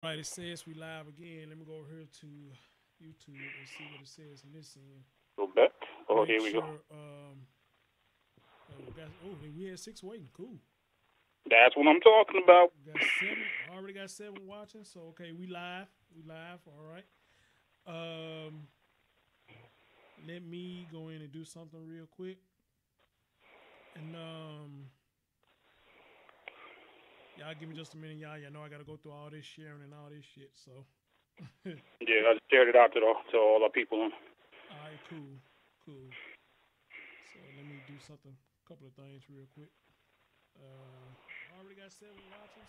Right, it says we live again. Let me go over here to YouTube and see what it says in this end. Go back. Oh, Make here we go. sure. We got. Oh, we had six waiting. Cool. That's what I'm talking about. We got seven. Already got seven watching. So okay, we live. We live. All right. Um, Let me go in and do something real quick. And y'all give me just a minute, y'all. Y'all know I gotta go through all this sharing and all this shit. So, all Yeah, I just shared it out to all our people. right, cool, cool. So let me do something, a couple of things real quick. Already got seven watching.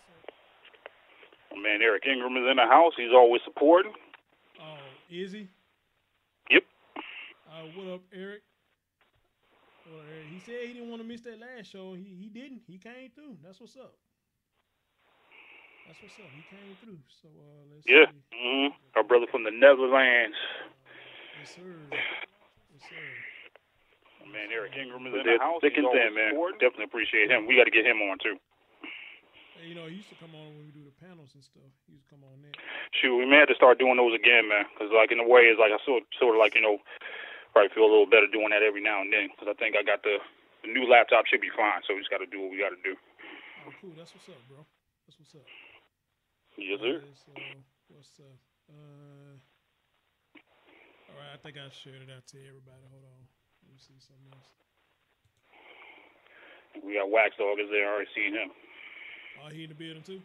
So, Man, Eric Ingram is in the house. He's always supporting. oh, is he? Yep. What up, Eric? Well, Eric, he said he didn't want to miss that last show. He didn't. He came through. That's what's up. That's what's up. He came through. So let's Yeah. see. Our brother from the Netherlands. Yes, sir. Yes, sir. Yes, Man, sir. Eric Ingram is in the house. Thick and thin, man. Definitely appreciate him. We got to get him on too. Hey, you know, he used to come on when we do the panels and stuff. He used to come on that. Shoot, we may have to start doing those again, man. Because like in a way, it's like I sort of like probably feel a little better doing that every now and then. Because I think I got the new laptop should be fine. So we just got to do what we got to do. Oh, cool. That's what's up, bro. That's what's up. Yes, All sir. right, so what's up? All right, I think I shared it out to everybody. Hold on. Let me see something else. We got Wax Dog is there. I already seen him. Oh, he in the building too?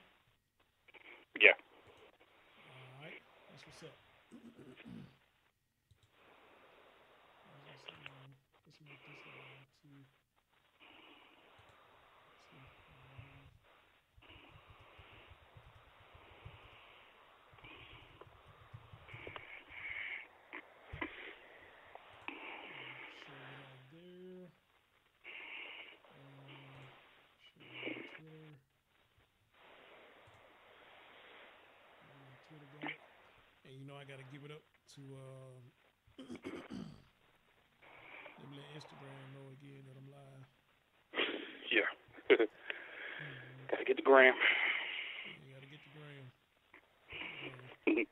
Yeah. All right. That's what's up. Let's make this live too. Share it out there. Share it on Twitter. My Twitter got it. And you know I gotta give it up to let me let Instagram know again that I'm live. Yeah. Mm-hmm. Gotta get the gram. Yeah, you gotta get the gram. Get the gram.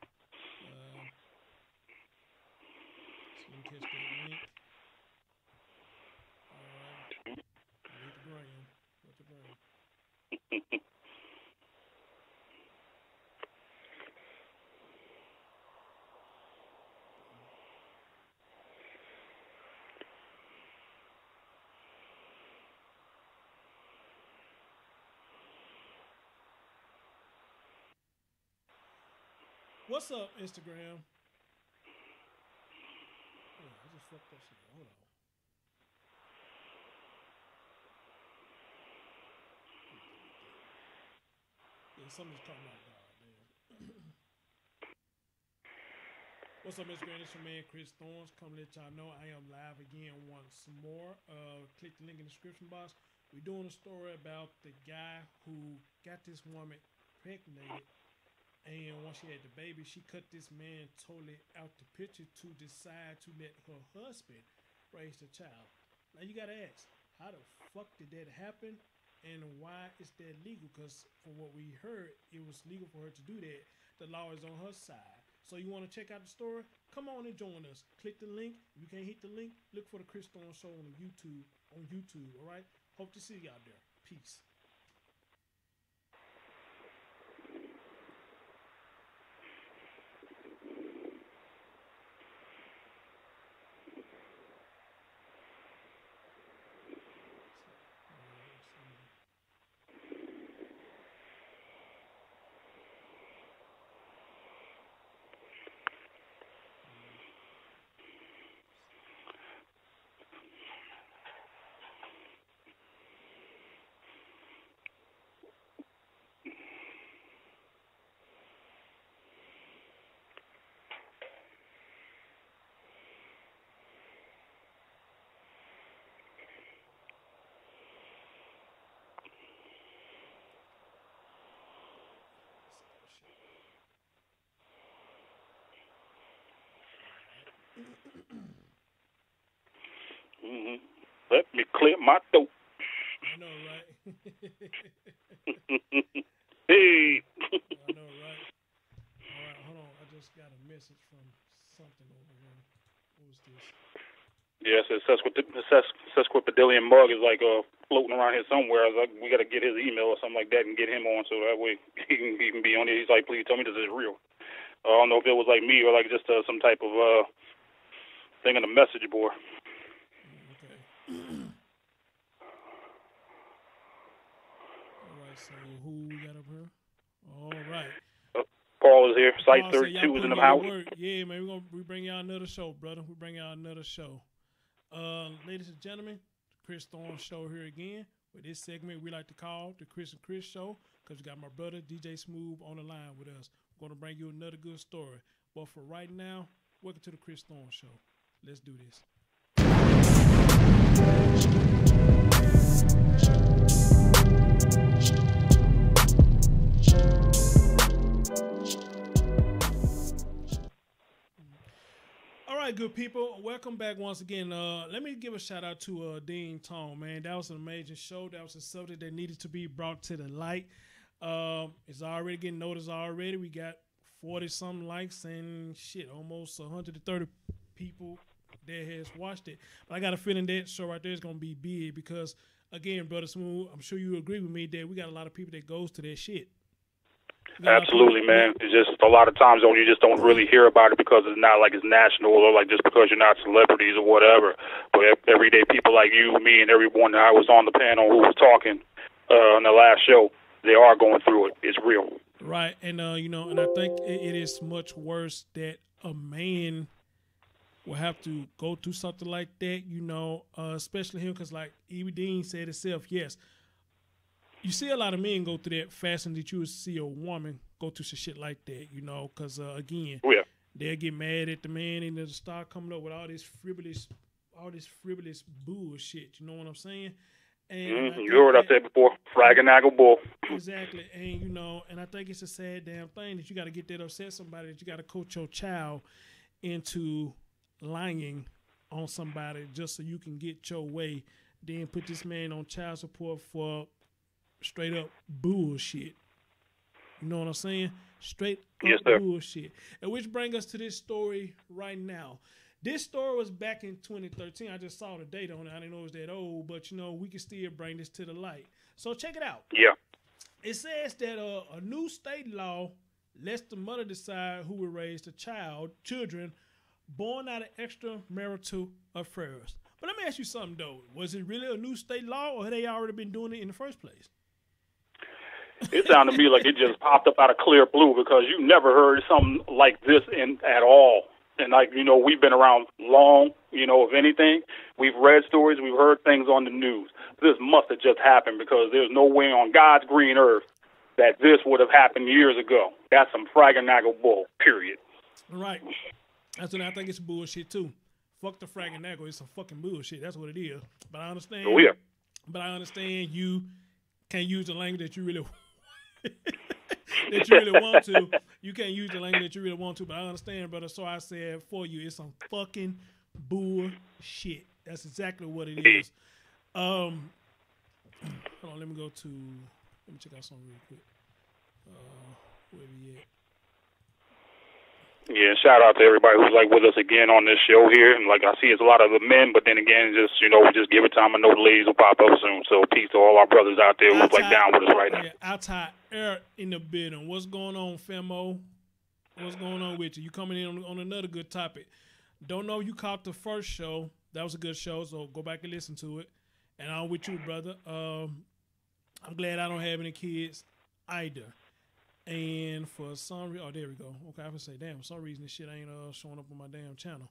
So let me catch that link. All right. Gotta hit the gram. Hit the gram. What's up, Instagram? Yeah, I just fucked that shit. Hold on. Let me delete that. Yeah, something's caught me off guard. Damn. What's up, Instagram? It's your man Chris Thorns. Come let y'all know I am live again once more. Click the link in the description box. We're doing a story about the guy who got this woman impregnated, and once she had the baby, she cut this man totally out the picture to decide to let her husband raise the child. Now you gotta ask, how the fuck did that happen? And why is that legal? Because from what we heard, it was legal for her to do that. The law is on her side. So you want to check out the story? Come on and join us. Click the link. If you can't hit the link, look for the Chris Thorne Show on the YouTube. On YouTube, all right. Hope to see you out there. Peace. Let me clear my throat. I know, right? Hey. I know, right? just got a message from something over here. What was this? Yes, the sesquipedalian mug is like floating around here somewhere. I was like, we got to get his email or something like that and get him on so that way he can be on it. He's like, please tell me this is real. I don't know if it was like me or like just some type of thing on the message board. Okay. All right, so who we got up here? All right. Paul is here. Site Paul 32 is in the house. Yeah, man, we bring y'all another show, brother. We bring y'all another show. Ladies and gentlemen, the Chris Thorne Show here again. With this segment we like to call the Chris and Chris Show, because we got my brother DJ Smooth on the line with us. We're going to bring you another good story. But for right now, welcome to the Chris Thorne Show. Let's do this. All right, good people. Welcome back once again. Let me give a shout out to Dean Tone, man. That was an amazing show. That was a subject that needed to be brought to the light. It's already getting noticed already. We got 40-something likes and shit, almost 130 people that has watched it. But I got a feeling that show right there is going to be big because, again, Brother Smooth, I'm sure you agree with me that we got a lot of people that goes to that shit. Absolutely, man. It's just a lot of times though you just don't really hear about it because it's not like it's national or like just because you're not celebrities or whatever. But everyday people like you, me, and everyone that I was on the panel who was talking on the last show, they are going through it. It's real. Right, and and I think it is much worse that a man will have to go through something like that, especially him, because like Evie Dean said itself, yes, you see a lot of men go through that faster than you would see a woman go through some shit like that, because again, they'll get mad at the man and they'll start coming up with all this frivolous bullshit. You know what I'm saying? And you heard what I said before, frag-a-naggle bull. Exactly, and and I think it's a sad damn thing that you got to get that upset somebody, that you got to coach your child into lying on somebody just so you can get your way. Then put this man on child support for straight up bullshit. You know what I'm saying? Straight up bullshit. And which brings us to this story right now. This story was back in 2013. I just saw the date on it. I didn't know it was that old, but we can still bring this to the light. So check it out. Yeah. It says that a new state law lets the mother decide who will raise the children born out of extramarital affairs. But let me ask you something though. Was it really a new state law, or had they already been doing it in the first place? It sounded to me like it just popped up out of clear blue because you never heard something like this at all. And we've been around long, if anything, we've read stories, we've heard things on the news. This must have just happened because there's no way on God's green earth that this would have happened years ago. That's some frag-a-naggle bull, period. Right. That's what I think it's bullshit too. Fuck the frag-a-naggle. It's some fucking bullshit. That's what it is. But I understand. Oh, yeah. But I understand you can't use the language that you really want to. You can't use the language that you really want to, but I understand, brother. So I said for you, it's some fucking bullshit. That's exactly what it is. Hold on, let me check out something real quick. Where we at? Yeah, shout out to everybody who's with us again on this show here. And I see it's a lot of the men, but then again, just we just give it time. I know the ladies will pop up soon. So peace to all our brothers out there who's down with us right now. Outside Air in the building. What's going on, Femo? What's going on with you? You coming in on another good topic. Don't know if you caught the first show. That was a good show, so go back and listen to it. And I'm with you, brother. I'm glad I don't have any kids either. And for some reason, there we go. Okay, I can say, damn, for some reason this shit ain't showing up on my damn channel.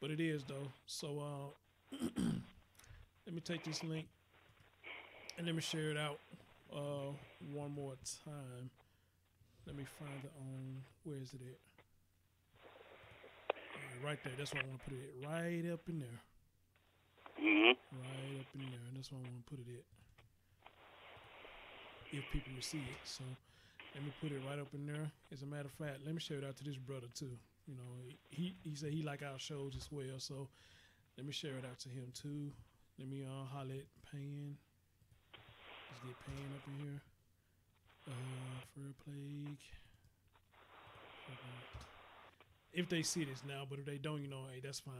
But it is, though. So let me take this link and let me share it out one more time. Let me find it on, where is it at? Right there. That's where I want to put it at. Right up in there. Mm-hmm. Right up in there. And that's where I want to put it at. If people will see it. So let me put it right up in there. As a matter of fact, let me share it out to this brother too. He said he like our shows as well. So let me share it out to him too. Let me holler at Pan. Let's get Pan up in here. Fur Plague. if they see this now, but if they don't, hey, that's fine.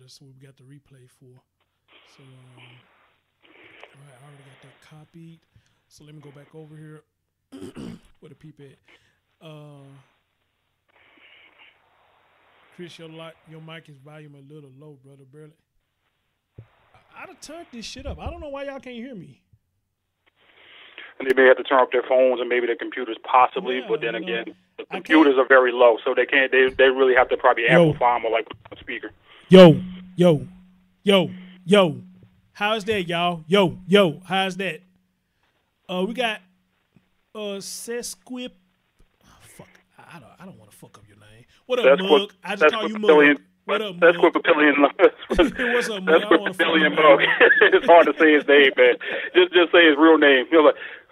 That's what we got the replay for. So, all right, I already got that copied. So let me go back over here. Where the people at? Chris, your mic is volume a little low, brother. Barely. I'd have turned this shit up. I don't know why y'all can't hear me. And they may have to turn up their phones and maybe their computers possibly, but then again, the computers are very low, so they can't. They really have to probably amplify them or like a speaker. Yo. How's that, y'all? Yo. How's that? We got Sesquip. Fuck. I don't want to fuck up your name. What up, Mug? I just call you Mug. What up, Mug? Sesquipapillion. What's up, Mug? Sesquipapillion Mug. It's hard to say his name, man. Just say his real name.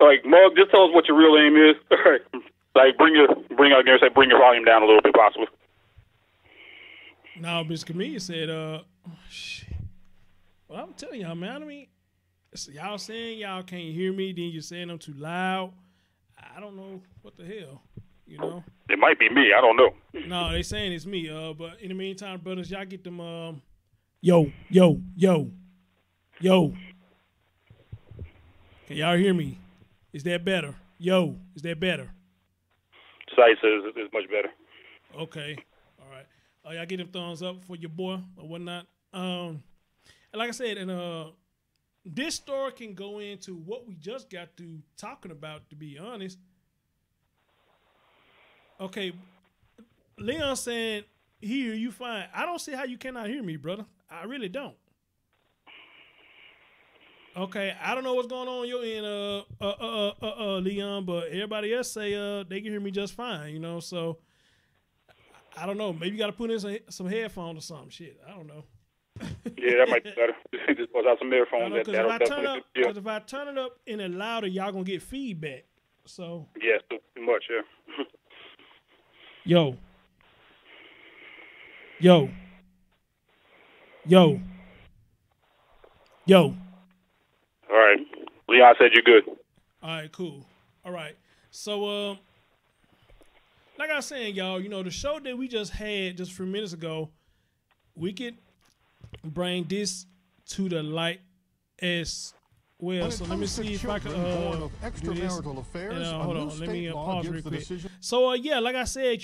Like Mug, just tell us what your real name is. Like bring your volume down a little bit, possibly. No, Mr. Comedian said, shit. Well, I'm telling y'all, man. I mean, y'all saying y'all can't hear me, then you're saying I'm too loud. I don't know what the hell, It might be me. I don't know. No, they saying it's me. But in the meantime, brothers, y'all get them. Yo. Can y'all hear me? Is that better? Yo, is that better? Site says it's much better. Okay, all right. Y'all get them thumbs up for your boy or whatnot. And like I said, this story can go into what we just got through talking about, to be honest. Okay, Leon saying, hear you fine. I don't see how you cannot hear me, brother. I really don't. Okay, I don't know what's going on your end, Leon, but everybody else say they can hear me just fine, so I don't know. Maybe you got to put in some headphones or something. Shit, I don't know. Yeah, that might be better. Just put out some earphones. Because if I turn it up in a louder, y'all gonna get feedback. So yes, too much. Yeah. Yo. All right. Leon said you're good. All right, cool. All right. So, like I was saying, y'all, the show that we just had just a few minutes ago, we could bring this to the light as well. So let me see if I can extramarital affairs. Hold on, let me pause real quick. So yeah, like I said,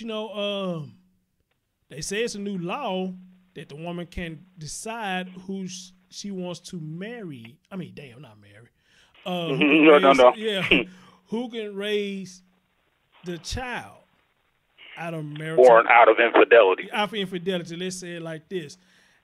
they say it's a new law that the woman can decide who she wants to marry. I mean, damn, not marry. No. Yeah, who can raise the child out of marital, born out of infidelity. Out of infidelity. Let's say it like this.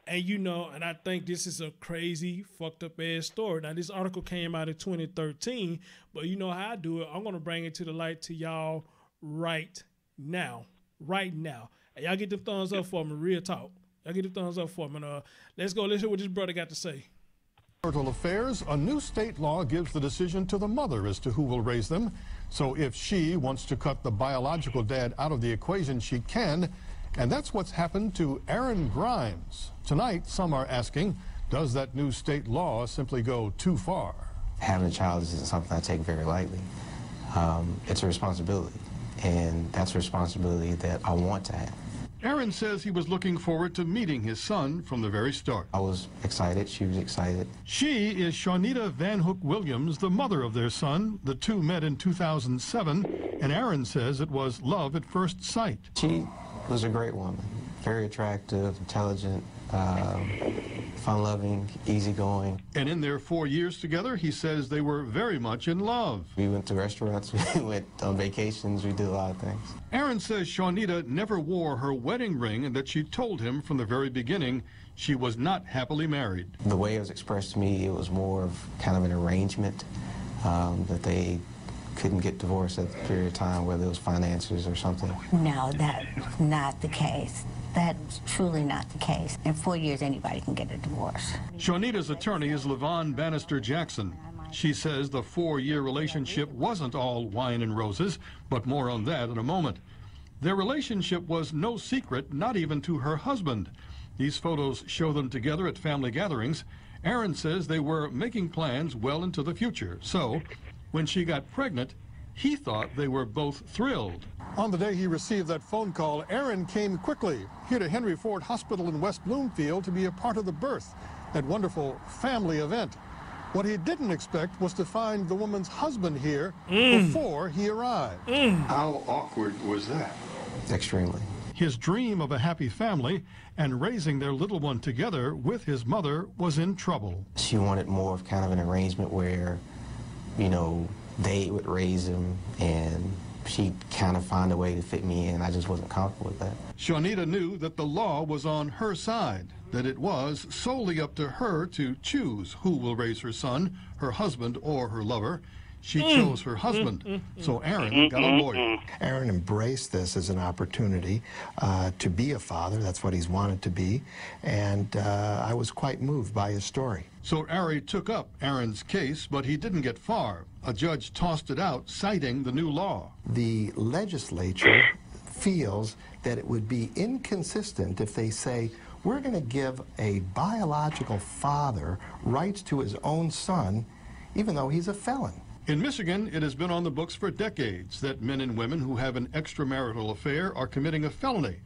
And and I think this is a crazy, fucked up ass story. Now, this article came out in 2013, but you know how I do it. I'm going to bring it to the light to y'all right now. And y'all get the thumbs up for me, real talk. Y'all get the thumbs up for me. Let's go. Let's hear what this brother got to say. Marital affairs, a new state law gives the decision to the mother as to who will raise them. So if she wants to cut the biological dad out of the equation, she can. And that's what's happened to Aaron Grimes. Tonight, some are asking, does that new state law simply go too far? Having a child isn't something I take very lightly. It's a responsibility, and that's a responsibility that I want to have. Aaron says he was looking forward to meeting his son from the very start. I was excited. She was excited. She is Shawnita Van Hook Williams, the mother of their son. The two met in 2007, and Aaron says it was love at first sight. She was a great woman, very attractive, intelligent, fun-loving, easygoing. And in their 4 years together, he says they were very much in love. We went to restaurants, we went on vacations, we did a lot of things. Aaron says Shawnita never wore her wedding ring and that she told him from the very beginning she was not happily married. The way it was expressed to me, it was more of kind of an arrangement, that they couldn't get divorced at the period of time, whether it was finances or something. No, that's not the case. That's truly not the case. In 4 years, anybody can get a divorce. Shawnita's attorney is LaVon Bannister Jackson. She says the 4-year relationship wasn't all wine and roses, but more on that in a moment. Their relationship was no secret, not even to her husband. These photos show them together at family gatherings. Aaron says they were making plans well into the future. So, when she got pregnant, He thought they were both thrilled. On the day he received that phone call, Aaron came quickly here to Henry Ford Hospital in West Bloomfield to be a part of the birth, that wonderful family event. What he didn't expect was to find the woman's husband here before he arrived. How awkward was that? Extremely. His dream of a happy family and raising their little one together with his mother was in trouble. She wanted more of kind of an arrangement where, you know, they would raise him and she'd kind of find a way to fit me in. I just wasn't comfortable with that. Shawnita knew that the law was on her side, that it was solely up to her to choose who will raise her son, her husband or her lover. She chose her husband, so Aaron got a lawyer. Aaron embraced this as an opportunity to be a father. That's what he's wanted to be. And I was quite moved by his story. So Ari took up Aaron's case, but he didn't get far. A judge tossed it out, citing the new law. The legislature feels that it would be inconsistent if they say, we're going to give a biological father rights to his own son, even though he's a felon. In Michigan, it has been on the books for decades that men and women who have an extramarital affair are committing a felony.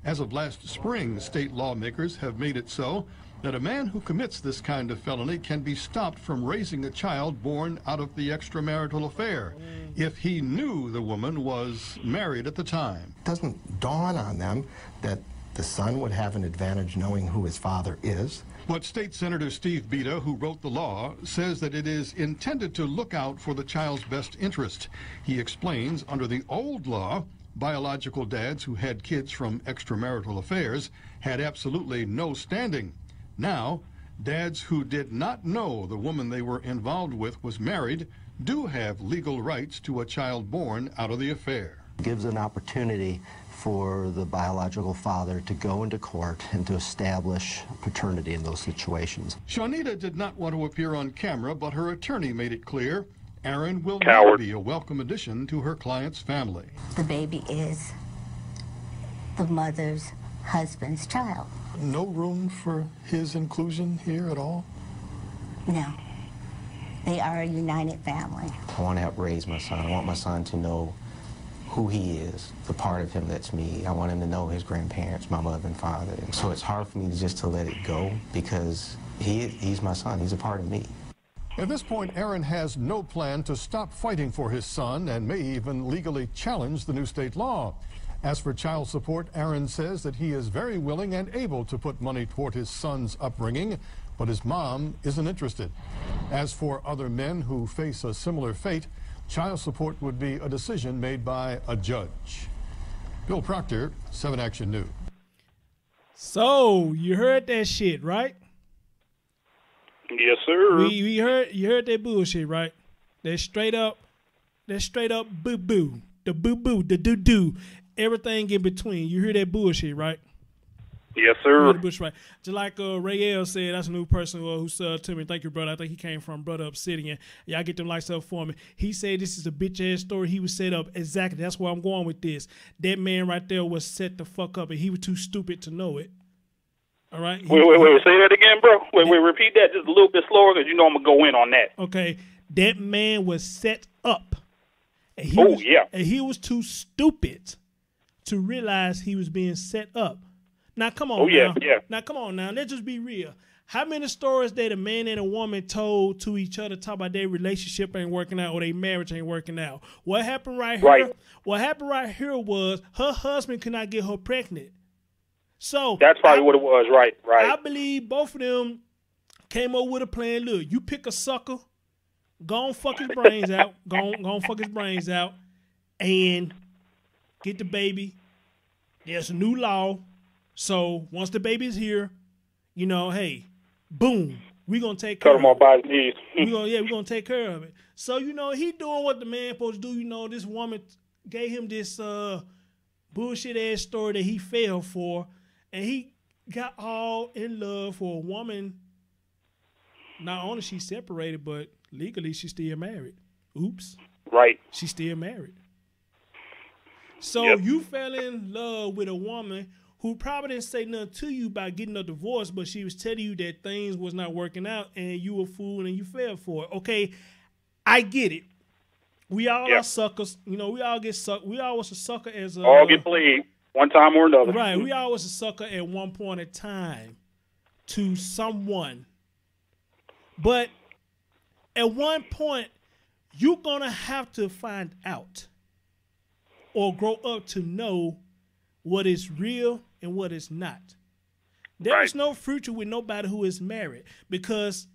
As of last spring, state lawmakers have made it so that a man who commits this kind of felony can be stopped from raising a child born out of the extramarital affair if he knew the woman was married at the time. It doesn't dawn on them that the son would have an advantage knowing who his father is. But State Senator Steve Bita, who wrote the law, says that it is intended to look out for the child's best interest. He explains, under the old law, biological dads who had kids from extramarital affairs had absolutely no standing. Now, dads who did not know the woman they were involved with was married do have legal rights to a child born out of the affair. It gives an opportunity for the biological father to go into court and to establish paternity in those situations. Shawnita did not want to appear on camera, but her attorney made it clear Aaron will not be a welcome addition to her client's family. The baby is the mother's husband's child. No room for his inclusion here at all? No. They are a united family. I want to help raise my son. I want my son to know who he is, the part of him that's me. I want him to know his grandparents, my mother and father. And so it's hard for me just to let it go because he's my son. He's a part of me. At this point, Aaron has no plan to stop fighting for his son and may even legally challenge the new state law. As for child support, Aaron says that he is very willing and able to put money toward his son's upbringing, but his mom isn't interested. As for other men who face a similar fate, child support would be a decision made by a judge. Bill Proctor, 7 Action News. So, you heard that shit, right? Yes, sir. You heard that bullshit, right? That straight up boo-boo. The boo-boo, the doo-doo, everything in between. You hear that bullshit, right? Yes, sir. Just like Ray L said, that's a new person who said to me, thank you, brother. I think he came from Brother Obsidian. Y'all get them lights up for me. He said this is a bitch-ass story. He was set up. Exactly. That's where I'm going with this. That man right there was set the fuck up, and he was too stupid to know it. All right? Wait. Say that again, bro. Wait. Repeat that just a little bit slower because you know I'm going to go in on that. Okay. That man was set up. And he was too stupid to realize he was being set up. Now, come on now. Now, come on now. Let's just be real. How many stories that a man and a woman told to each other talk about their relationship ain't working out or their marriage ain't working out? What happened right here? What happened right here was her husband could not get her pregnant. So that's probably what it was, right? I believe both of them came up with a plan. Look, you pick a sucker, go on fuck his brains out, go on fuck his brains out, and get the baby. There's a new law. So once the baby's here, you know, hey, boom, we're going to take care of it. Cut him off by his knees. We're going to take care of it. So, you know, he doing what the man supposed to do. You know, this woman gave him this bullshit-ass story that he fell for, and he got all in love for a woman. Not only she separated, but legally she's still married. Oops. Right. She's still married. So you fell in love with a woman who probably didn't say nothing to you about getting a divorce, but she was telling you that things was not working out and you were fool and you fell for it. Okay, I get it. We all are suckers. You know, we all get sucked. We all was a sucker as a... All get played one time or another. Right. We all was a sucker at one point in time to someone. But at one point, you're going to have to find out or grow up to know what is real and what is not. There is no future with nobody who is married, because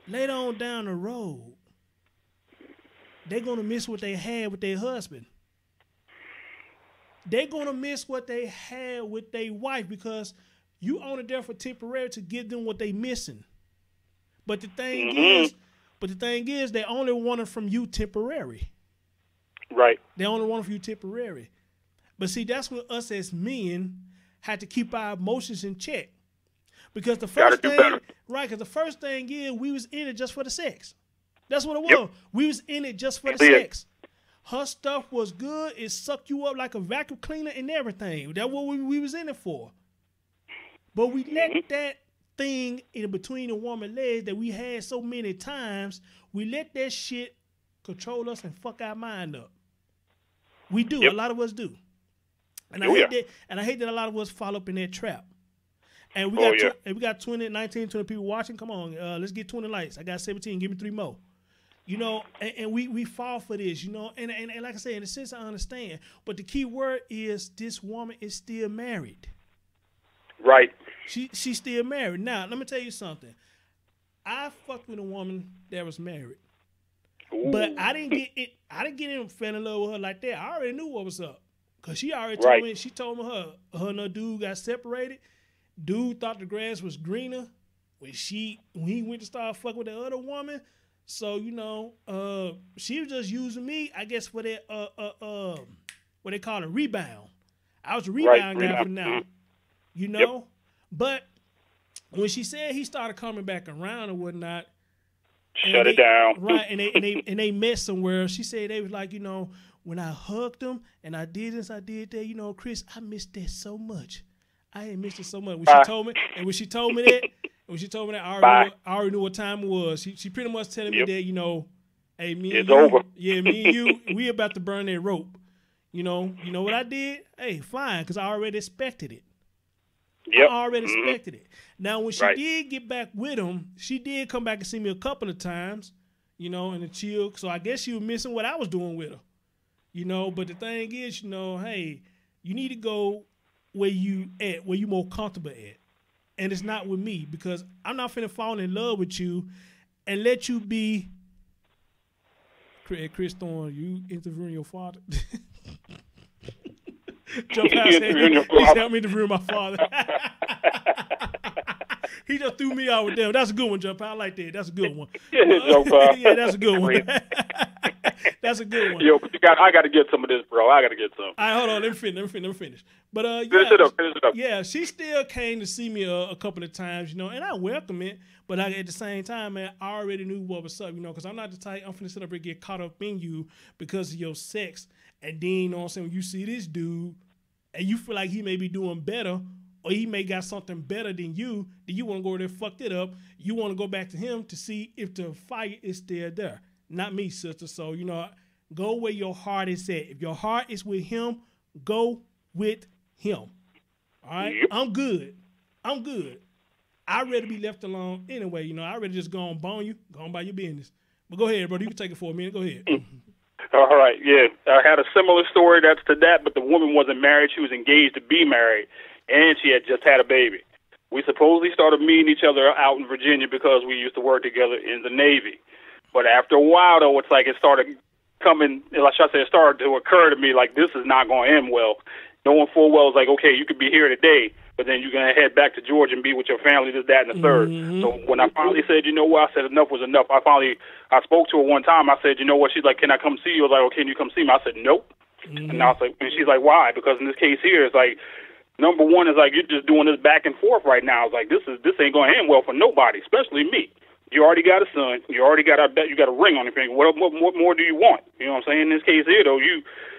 later on down the road, they're going to miss what they had with their husband. They're going to miss what they had with their wife, because you only there for temporary to give them what they missing. But the thing is, they only want it from you temporary. Right. They only want it from you temporary. But see, that's when us as men had to keep our emotions in check. Because the first thing, because the first thing is, we was in it just for the sex. That's what it was. Yep. We was in it just for the sex. Her stuff was good. It sucked you up like a vacuum cleaner and everything. That's what we was in it for. But we let that thing in between the woman's legs that we had so many times, we let that shit control us and fuck our mind up. We do. A lot of us do. And I hate that a lot of us fall up in that trap. And we got 19, 20 people watching. Come on, let's get 20 likes. I got 17. Give me 3 more. You know, and we fall for this, you know. And like I said, in a sense, I understand. But the key word is this woman is still married. Right. She's still married. Now, let me tell you something. I fucked with a woman that was married. Ooh. But I didn't get in fell in love with her like that. I already knew what was up. Because she already told me, her and her dude got separated. Dude thought the grass was greener when he went to start fucking with the other woman. So, you know, she was just using me, I guess, for that what they call a rebound. I was a rebound guy for now. You know? Yep. But when she said he started coming back around and whatnot, shut it down. Right, and they met somewhere. She said they was like, you know, when I hugged him and I did this, I did that, you know, Chris, I missed that so much. I ain't missed it so much. When she told me that, I already knew what time it was. She pretty much telling me that, you know, hey, me and you, we about to burn that rope. You know what I did? Hey, fine, because I already expected it. Yep. I already expected it. Now, when she did get back with him, she did come back and see me a couple of times, you know, and chill. So I guess she was missing what I was doing with her, you know. But the thing is, you know, hey, you need to go where you more comfortable at. And it's not with me, because I'm not finna fall in love with you and let you be Chris Thorne, you interviewing your father. Jump out and say, please help me interview my father. He just threw me out with them. That's a good one, Jump out. I like that. That's a good one. Yeah, that's a good one. That's a good one. Yo, I got to get some of this, bro. I got to get some. All right, hold on. Let me finish. But finish it up. Yeah, she still came to see me a couple of times, you know, and I welcome it. But at the same time, man, I already knew what was up, you know, because I'm not the type, I'm finna sit up and get caught up in you because of your sex. And then, you know what I'm saying, when you see this dude and you feel like he may be doing better, or he may got something better than you, then you want to go there and fuck it up. You want to go back to him to see if the fire is still there. Not me, sister. So, you know, go where your heart is at. If your heart is with him, go with him. All right? Yep. I'm good. I'd rather be left alone anyway. You know, I'd rather just go on bone you, go on by your business. But go ahead, brother. You can take it for a minute. Go ahead. All right, yeah. I had a similar story that's to that, but the woman wasn't married. She was engaged to be married, and she had just had a baby. We supposedly started meeting each other out in Virginia because we used to work together in the Navy. But after a while, though, it's like it started it started to occur to me like this is not going to end well. Knowing full well it's like, okay, you could be here today, but then you're going to head back to Georgia and be with your family, this, that, and the third. So when I finally said, you know what, I said enough was enough. I spoke to her one time. I said, you know what? She's like, can I come see you? I was like, okay, can you come see me? I said, nope. And I was like, and she's like, why? Because in this case here, it's like, number one is like, you're just doing this back and forth right now. It's like, this ain't going to end well for nobody, especially me. You already got a son. You already got a ring on your finger. What more do you want? You know what I'm saying? In this case here, though,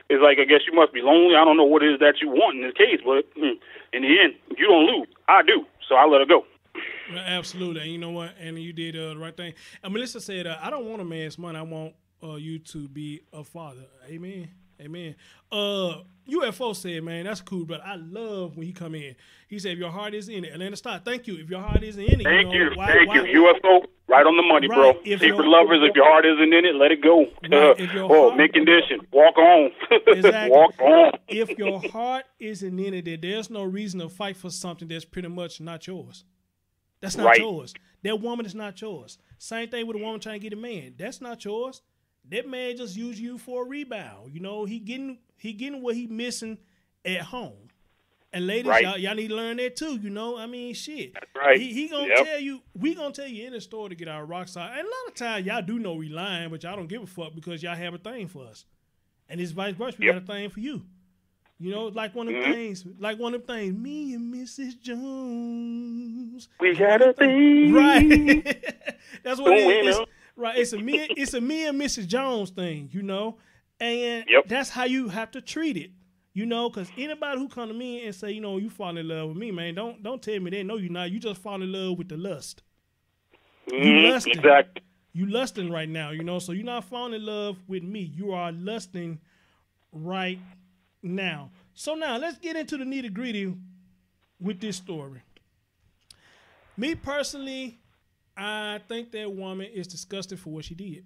it's like, I guess you must be lonely. I don't know what it is that you want in this case, but in the end, you don't lose. I do. So I let her go. Absolutely. And you know what? And you did the right thing. And Melissa said, I don't want a man's money. I want you to be a father. Amen. Amen. UFO said, man, that's cool, but I love when he come in. He said, if your heart is in it, Atlanta Star, thank you. If your heart isn't in it, Thank you. Why, UFO, right on the money, right, bro. Secret lovers, if your heart isn't in it, let it go. Right, mint condition. Walk on. Exactly. Walk on. If your heart isn't in it, then there's no reason to fight for something that's pretty much not yours. That's not yours. That woman is not yours. Same thing with a woman trying to get a man. That's not yours. That man just used you for a rebound. You know, he getting what he missing at home. And ladies, y'all need to learn that too. You know, I mean, shit. That's right. He gonna tell you. We gonna tell you in the store to get our rock side. And a lot of times y'all do know we lying, but y'all don't give a fuck because y'all have a thing for us. And it's vice versa. We got a thing for you. You know, like one of them things. Like one of them things. Me and Mrs. Jones. We got a thing. Right. That's what it is. Right, it's a me and Mrs. Jones thing, you know, and that's how you have to treat it, you know, because anybody who come to me and say, you know, you fall in love with me, man, don't tell me that. No, you're not. You just fall in love with the lust. You lusting. Exactly. You lusting right now, you know, so you're not falling in love with me. You are lusting right now. So now let's get into the nitty-gritty with this story. Me personally, I think that woman is disgusting for what she did.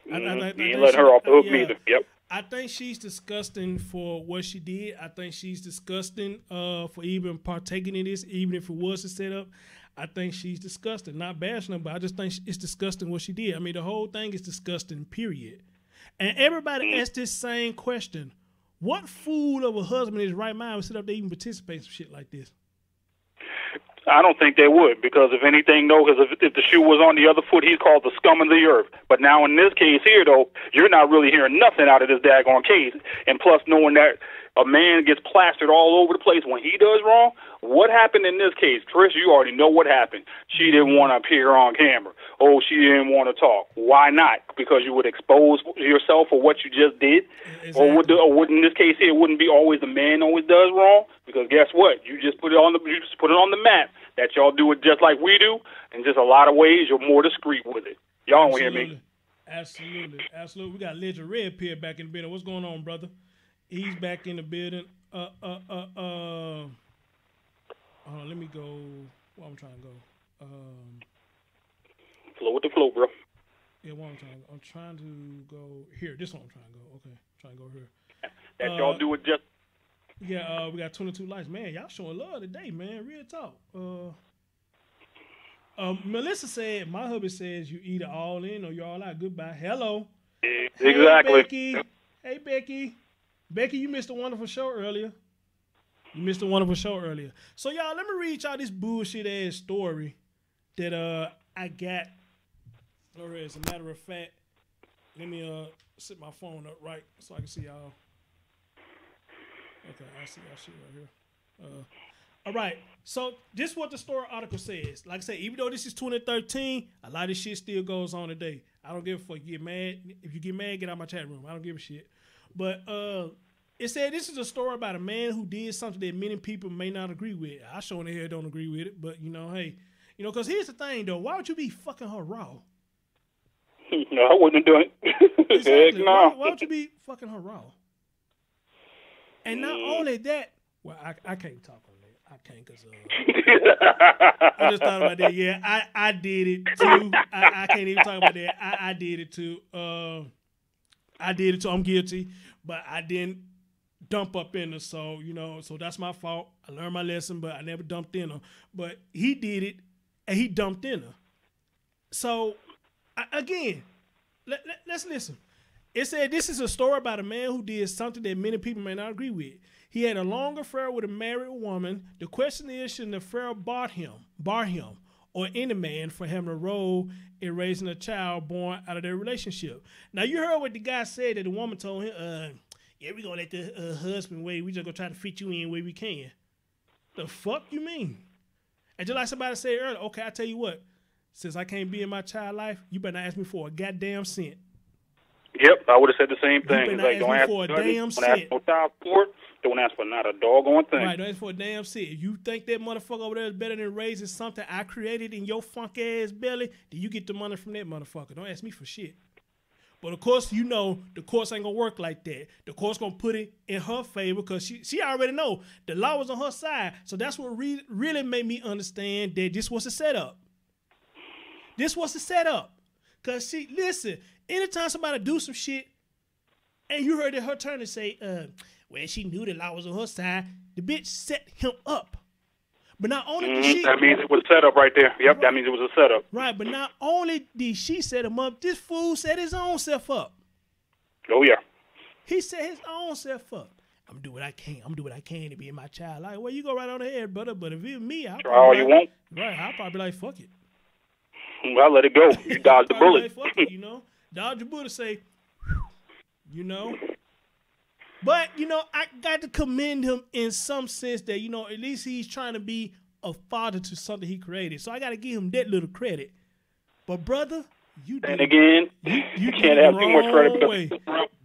You ain't let her off the hook neither. Yep. I think she's disgusting for what she did. I think she's disgusting for even partaking in this, even if it was a setup. I think she's disgusting. Not bashing her, but I just think it's disgusting what she did. I mean, the whole thing is disgusting, period. And everybody asks this same question. What fool of a husband in his right mind would sit up there even participate in some shit like this? I don't think they would, because if anything, no, because if the shoe was on the other foot, he's called the scum of the earth. But now in this case here, though, you're not really hearing nothing out of this daggone case. And plus, knowing that a man gets plastered all over the place when he does wrong, what happened in this case? Chris, you already know what happened. She didn't want to appear on camera. Oh, she didn't want to talk. Why not? Because you would expose yourself for what you just did? Exactly. Or would in this case here, it wouldn't be always the man always does wrong? Because guess what? You just put it on the map that y'all do it just like we do. In just a lot of ways, you're more discreet with it. Y'all don't hear me? Absolutely. We got Legend Red Pill back in the building. What's going on, brother? He's back in the building. Let me go. Where I'm trying to go. Flow with the flow, bro. Yeah, I'm trying to go here. This one I'm trying to go. Okay, trying to go here. That y'all do it just. Yeah, we got 22 likes. Man, y'all showing love today, man. Real talk. Melissa said, my hubby says you either all in or you're all out. Goodbye. Hello. Exactly. Hey, Becky. Hey, Becky. Becky, you missed a wonderful show earlier. So, y'all, let me read y'all this bullshit-ass story that I got. Or as a matter of fact, let me set my phone up right so I can see y'all. Okay, I see right here. All right, so this is what the story article says. Like I said, even though this is 2013, a lot of shit still goes on today. I don't give a fuck. You get mad. If you get mad, get out of my chat room. I don't give a shit. But it said this is a story about a man who did something that many people may not agree with. I sure in the hell don't agree with it, but hey, because here's the thing though. Why would you be fucking her raw? No, I wouldn't have done it. Exactly. No. Why would you be fucking her raw? And not only that, well, I can't talk on that. I can't because I just thought about that. Yeah, I did it too. I can't even talk about that. I did it too. I'm guilty, but I didn't dump up in her. So, so that's my fault. I learned my lesson, but I never dumped in her. But he did it, and he dumped in her. So, again, let's listen. It said this is a story about a man who did something that many people may not agree with. He had a long affair with a married woman. The question is, should the affair bar him, or any man for having a role in raising a child born out of their relationship? Now, you heard what the guy said that the woman told him, yeah, we're going to let the husband wait. We just going to try to fit you in where we can. The fuck you mean? And just like somebody said earlier, okay, I tell you what, since I can't be in my child life, you better not ask me for a goddamn cent. Yep, I would have said the same thing. You better not ask me for a damn cent. Don't ask for child support. Don't ask for not a doggone thing. Right, don't ask for a damn cent. If you think that motherfucker over there is better than raising something I created in your funk ass belly, then you get the money from that motherfucker. Don't ask me for shit. But of course, you know, the courts ain't gonna work like that. The court's gonna put it in her favor because she already know the law was on her side. So that's what really made me understand that this was a setup. This was a setup. Cause see, listen, anytime somebody do some shit, and you heard her turn and say, well, she knew the law was on her side, the bitch set him up. But not only did she... That means it was set up right there. Yep, that means it was a setup. Right, but not only did she set him up, this fool set his own self up. Oh, yeah. He set his own self up. I'm gonna do what I can. I'm gonna do what I can to be in my child. Like, well, you go right on ahead, brother. But if it was me, I'll try all you want. Right, I'll probably be like, fuck it. Well, let it go. You dodged the bullet. Like, fuck it, you know? Dodge the bullet, say, you know? But, you know, I got to commend him in some sense that, you know, at least he's trying to be a father to something he created. So I got to give him that little credit. But, brother, you did. And again, you can't have too much credit because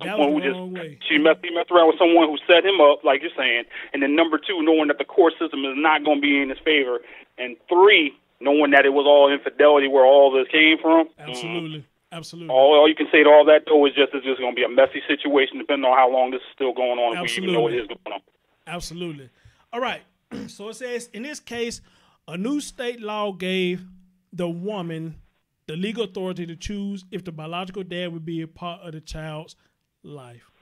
that was the wrong way. He messed around with someone who set him up, like you're saying. And then number two, knowing that the court system is not going to be in his favor. And three, knowing that it was all infidelity where all this came from. Absolutely. Absolutely. All you can say to all that, though, is just it's just going to be a messy situation depending on how long this is still going on, if we even know it is going on. Absolutely. All right. So it says, in this case, a new state law gave the woman the legal authority to choose if the biological dad would be a part of the child's life.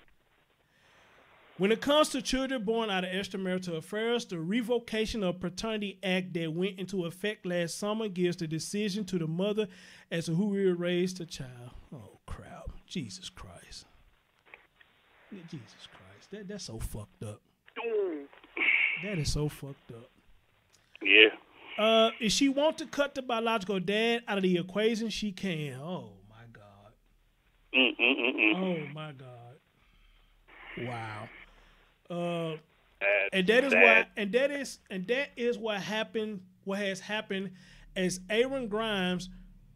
When it comes to children born out of extramarital affairs, the Revocation of Paternity Act that went into effect last summer gives the decision to the mother as to who will raise the child. Oh, crap. Jesus Christ. Jesus Christ. That's so fucked up. That is so fucked up. Yeah. If she wants to cut the biological dad out of the equation, she can. Oh, my God. Oh, my God. Wow. And that is why, and that is what happened. What has happened as Aaron Grimes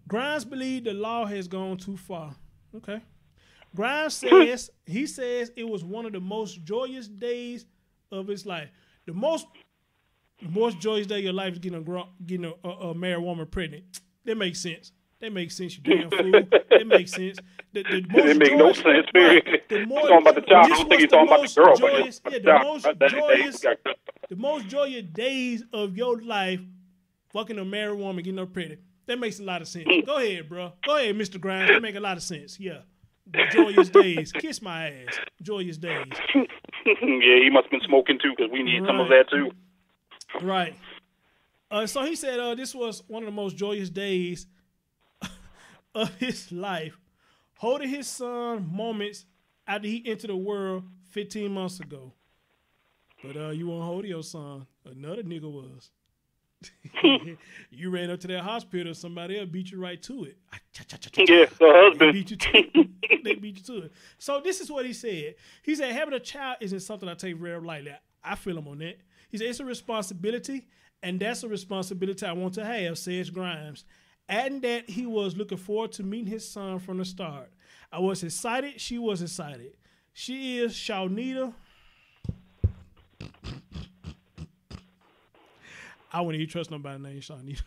believed the law has gone too far. Okay, Grimes says it was one of the most joyous days of his life. The most joyous day of your life is getting a married woman pregnant. That makes sense. That makes sense, you damn fool. That makes sense. It makes no sense. Right, he's talking about the child. I don't think he's talking about the girl. The most joyous days of your life, fucking a married woman, getting her pregnant. That makes a lot of sense. Go ahead, bro. Go ahead, Mr. Grimes. That makes a lot of sense. Yeah. Joyous days. Kiss my ass. Joyous days. Yeah, he must have been smoking too because we need some of that too. Right. So he said this was one of the most joyous days of his life, holding his son moments after he entered the world 15 months ago. But you won't hold your son. Another nigga was. You ran up to that hospital, somebody else beat you right to it. Yeah, the husband. They beat you to it. So this is what he said. He said, having a child isn't something I take very lightly. I feel him on that. He said, it's a responsibility, and that's a responsibility I want to have, says Grimes. Adding that he was looking forward to meeting his son from the start. I was excited. She was excited. She is Shawnita. I wouldn't even trust nobody named Shawnita.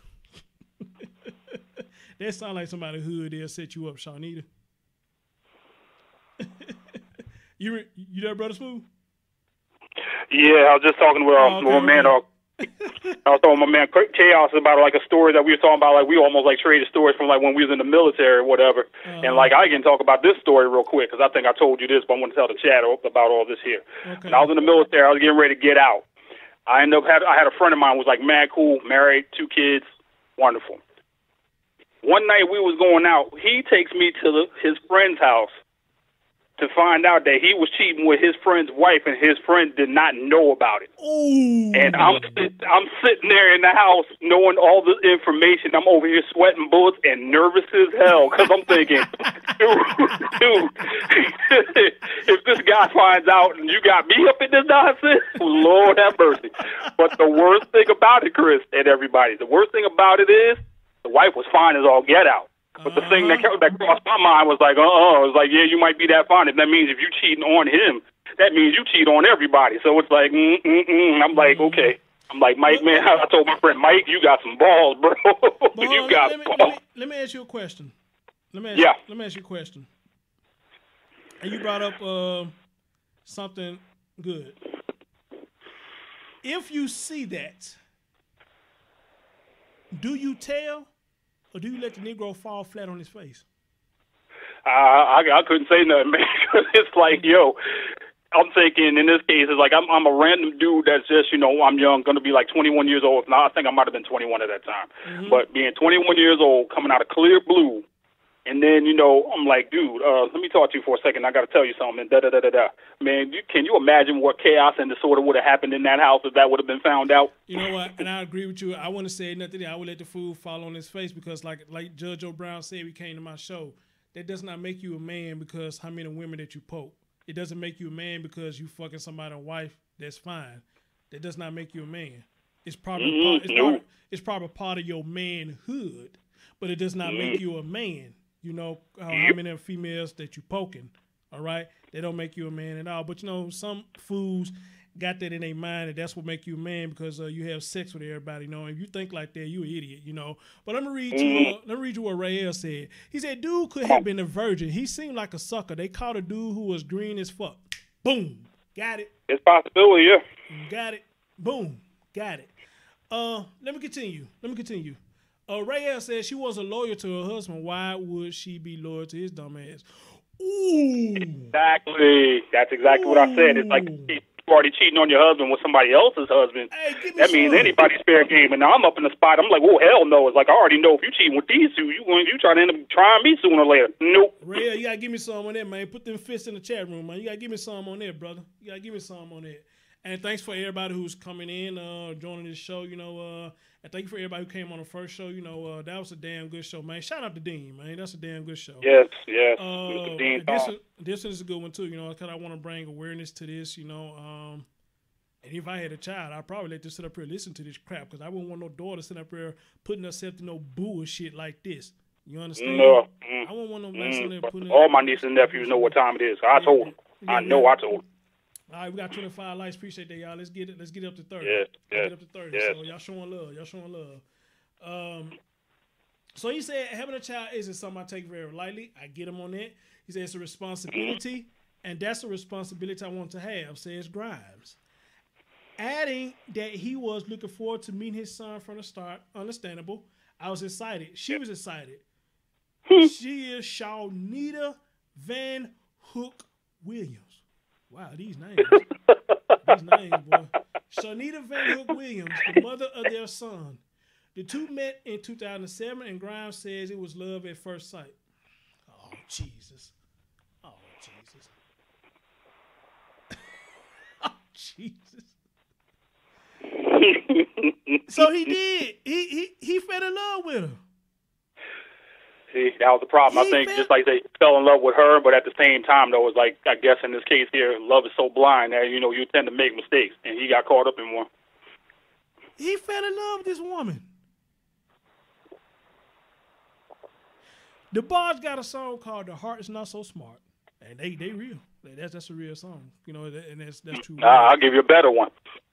That sounds like somebody hood. They'll set you up, Shawnita. You there, Brother Smooth? Yeah, I was just talking with my man. I was talking with my man Chaos about like a story that we were talking about. Like we almost like traded stories from like when we was in the military or whatever. And like I can talk about this story real quick because I think I told you this, but I want to tell the chat about all this here. Okay. When I was in the military, I was getting ready to get out. I had a friend of mine who was like mad cool, married, 2 kids, wonderful. One night we was going out. He takes me to his friend's house to find out that he was cheating with his friend's wife, and his friend did not know about it. Ooh. And I'm sitting there in the house knowing all the information. I'm over here sweating bullets and nervous as hell because I'm thinking, dude, if this guy finds out and you got me up in this nonsense, Lord have mercy. But the worst thing about it, Chris and everybody, the worst thing about it is the wife was fine as all get out. But the thing that crossed my mind was like, it was like, yeah, you might be that fine. That means if you cheating on him, that means you cheat on everybody. So it's like, I'm like, okay. I'm like, Mike, man, I told my friend, Mike, you got some balls, bro. You got balls. Let me ask you a question. Let me ask you a question. And you brought up something good. If you see that, do you tell or do you let the Negro fall flat on his face? I couldn't say nothing, man. It's like, yo, I'm thinking in this case, it's like I'm a random dude that's just, I'm young, going to be like 21 years old. Now, I think I might have been 21 at that time. Mm-hmm. But being 21 years old, coming out of clear blue, and then, I'm like, dude, let me talk to you for a second. I got to tell you something. And da-da-da-da-da. Man, can you imagine what chaos and disorder would have happened in that house if that would have been found out? You know what? And I agree with you. I wouldn't say nothing. I would let the fool fall on his face because like Judge O'Brown said, he came to my show. That does not make you a man because how many women that you poke. It doesn't make you a man because you fucking somebody's wife. That's fine. That does not make you a man. It's probably it's probably part of your manhood, but it does not make you a man. How many females that you poking, all right? They don't make you a man at all. But, some fools got that in their mind that that's what make you a man because you have sex with everybody, If you think like that, you an idiot, But let me read you what Rael said. He said, dude could have been a virgin. He seemed like a sucker. They caught a dude who was green as fuck. Boom. Got it. It's possibility, yeah. Got it. Boom. Got it. Let me continue. Rael said she wasn't loyal to her husband. Why would she be loyal to his dumb ass? Ooh. Exactly. That's exactly what I said. It's like you already cheating on your husband with somebody else's husband. Hey, that means anybody's fair game. And now I'm up in the spot. I'm like, oh, hell no. It's like I already know if you cheating with these two, you trying to end up trying me sooner or later. Nope. Rael, you got to give me some on that, man. Put them fists in the chat room, man. You got to give me some on that, brother. You got to give me some on that. And thanks for everybody who's coming in, joining this show, and thank you for everybody who came on the first show. That was a damn good show, man. Shout out to Dean, man. That's a damn good show. Yes. Mr. Dean. This is a good one, too, because I want to bring awareness to this, and if I had a child, I'd probably let them sit up here and listen to this crap because I wouldn't want no daughter sitting up here putting herself to no bullshit like this. You understand? No. I won't want no mess on there putting all my nieces and nephews know what time it is. I told them. I told them. All right, we got 25 likes. Appreciate that, y'all. Let's get it up to 30. Yes. Get up to 30. Yes. So y'all showing love. So he said having a child isn't something I take very lightly. I get him on that. He said it's a responsibility, and that's a responsibility I want to have, says Grimes. Adding that he was looking forward to meeting his son from the start. Understandable. I was excited. She was excited. She is Shawnita Van Hook Williams. Wow, these names. Boy. Shawnita Van Hook Williams, the mother of their son. The two met in 2007, and Grimes says it was love at first sight. Oh, Jesus. Oh, Jesus. So he did. He fell in love with her. See, that was the problem. I think just like they fell in love with her, but at the same time, though, it's like, I guess in this case here, love is so blind that, you tend to make mistakes, and he got caught up in one. He fell in love with this woman. The Bards got a song called "The Heart Is Not So Smart," and they real. That's a real song, and that's true. I'll give you a better one.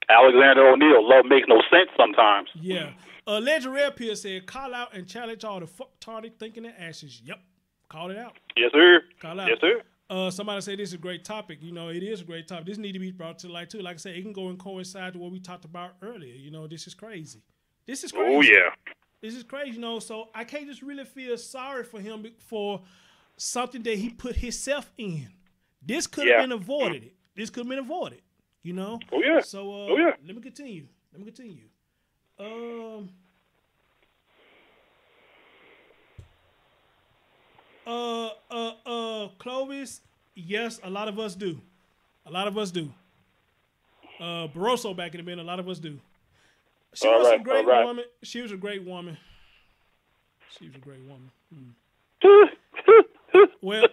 Alexander O'Neal, love makes no sense sometimes. Yeah. Legend Red Pill said, call out and challenge all the fuck-tardy thinking and actions. Yep. Call it out. Yes, sir. Call out. Yes, sir. Somebody said this is a great topic. It is a great topic. This need to be brought to light, too. Like I said, it can go and coincide to what we talked about earlier. This is crazy. Oh, yeah. This is crazy, So I can't just really feel sorry for him for something that he put himself in. This could have been avoided. Oh, yeah. So, let me continue. Clovis, yes, a lot of us do. Barroso back in the minute, a lot of us do. She was a great woman. She was a great woman. Well,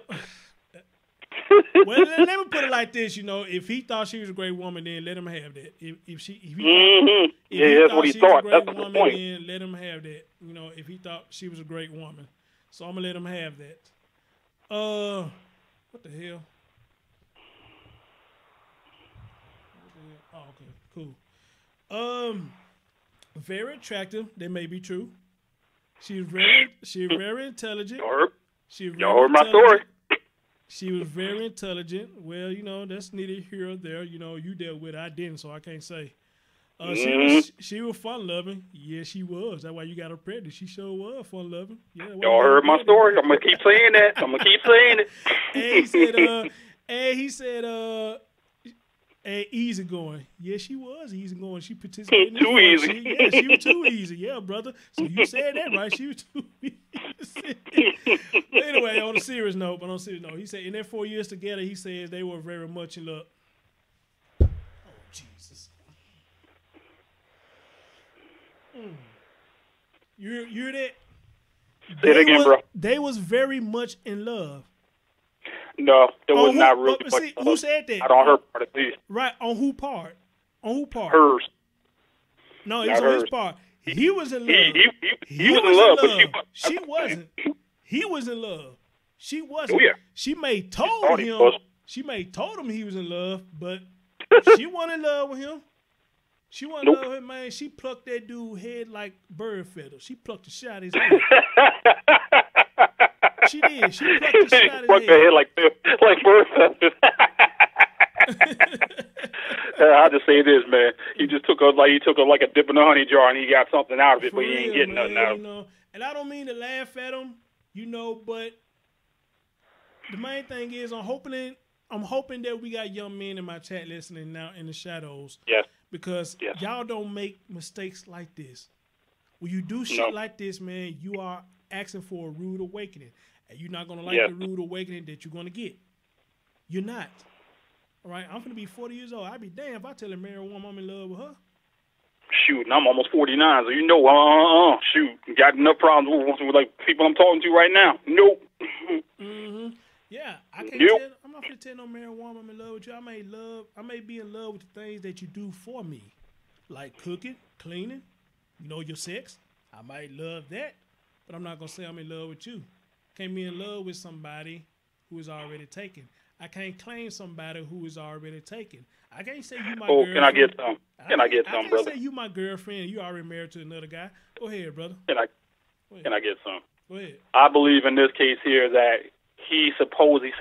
let me put it like this, if he thought she was a great woman, then let him have that. If that's what he thought. That's the point. Then let him have that. If he thought she was a great woman, so I'm gonna let him have that. What the hell? Oh, okay, cool. Very attractive. That may be true. She's very intelligent. Y'all heard my story. She was very intelligent. Well, you know, that's neither here or there. You know, you dealt with it. I didn't, so I can't say. She was fun loving. Yeah, she was. That's why you got her pregnant. She sure was fun loving. Yeah, y'all heard my story. I'm gonna keep saying that. I'm gonna keep saying it. And he said, easygoing. Yeah, she was easygoing. She participated. Too easy. Yeah, she was too easy. Yeah, brother. So you said that right. She was too easy. But anyway, on a serious note, he said in their 4 years together, he says they were very much in love. Oh, Jesus. You hear that? Say it again, bro. They was very much in love. No, there was not really much see, who said that? Not on her part, at least. Right, on who part? On who part? Hers. No, it was on his part. He was in love. He was in love, but she wasn't. He was in love. She wasn't. Oh, yeah. She may told him he was in love, but she wasn't in love with him. She wasn't in love with him, man. She plucked that dude's head like bird feathers. She plucked the shit out of his head. She did. She plucked the shit out of his head. Plucked the head like bird feathers. I'll just say this, man. He just took like a dip in a honey jar and he got something out of it, but he ain't getting nothing out of it. You know, and I don't mean to laugh at him, you know, but the main thing is I'm hoping that we got young men in my chat listening now in the shadows. Yes. Because y'all don't make mistakes like this. When you do shit like this, man, you are asking for a rude awakening. And you're not going to like the rude awakening that you're going to get. You're not. All right? I'm going to be 40 years old. I'd be damned if I tell a married woman I'm in love with her. Shoot, and I'm almost 49, so you know, shoot, got enough problems with like people I'm talking to right now. Nope. Mm-hmm. Yeah, I can't I'm not going to tell no married woman I'm in love with you. I may be in love with the things that you do for me, like cooking, cleaning, you know, your sex. I might love that, but I'm not going to say I'm in love with you. Can't be in love with somebody who is already taken. I can't claim somebody who is already taken. I can't say you my girlfriend. Can I get some? I get some, brother? I can't say you my girlfriend. You already married to another guy. Go ahead, brother. Can I get some? Go ahead. I believe in this case here that he said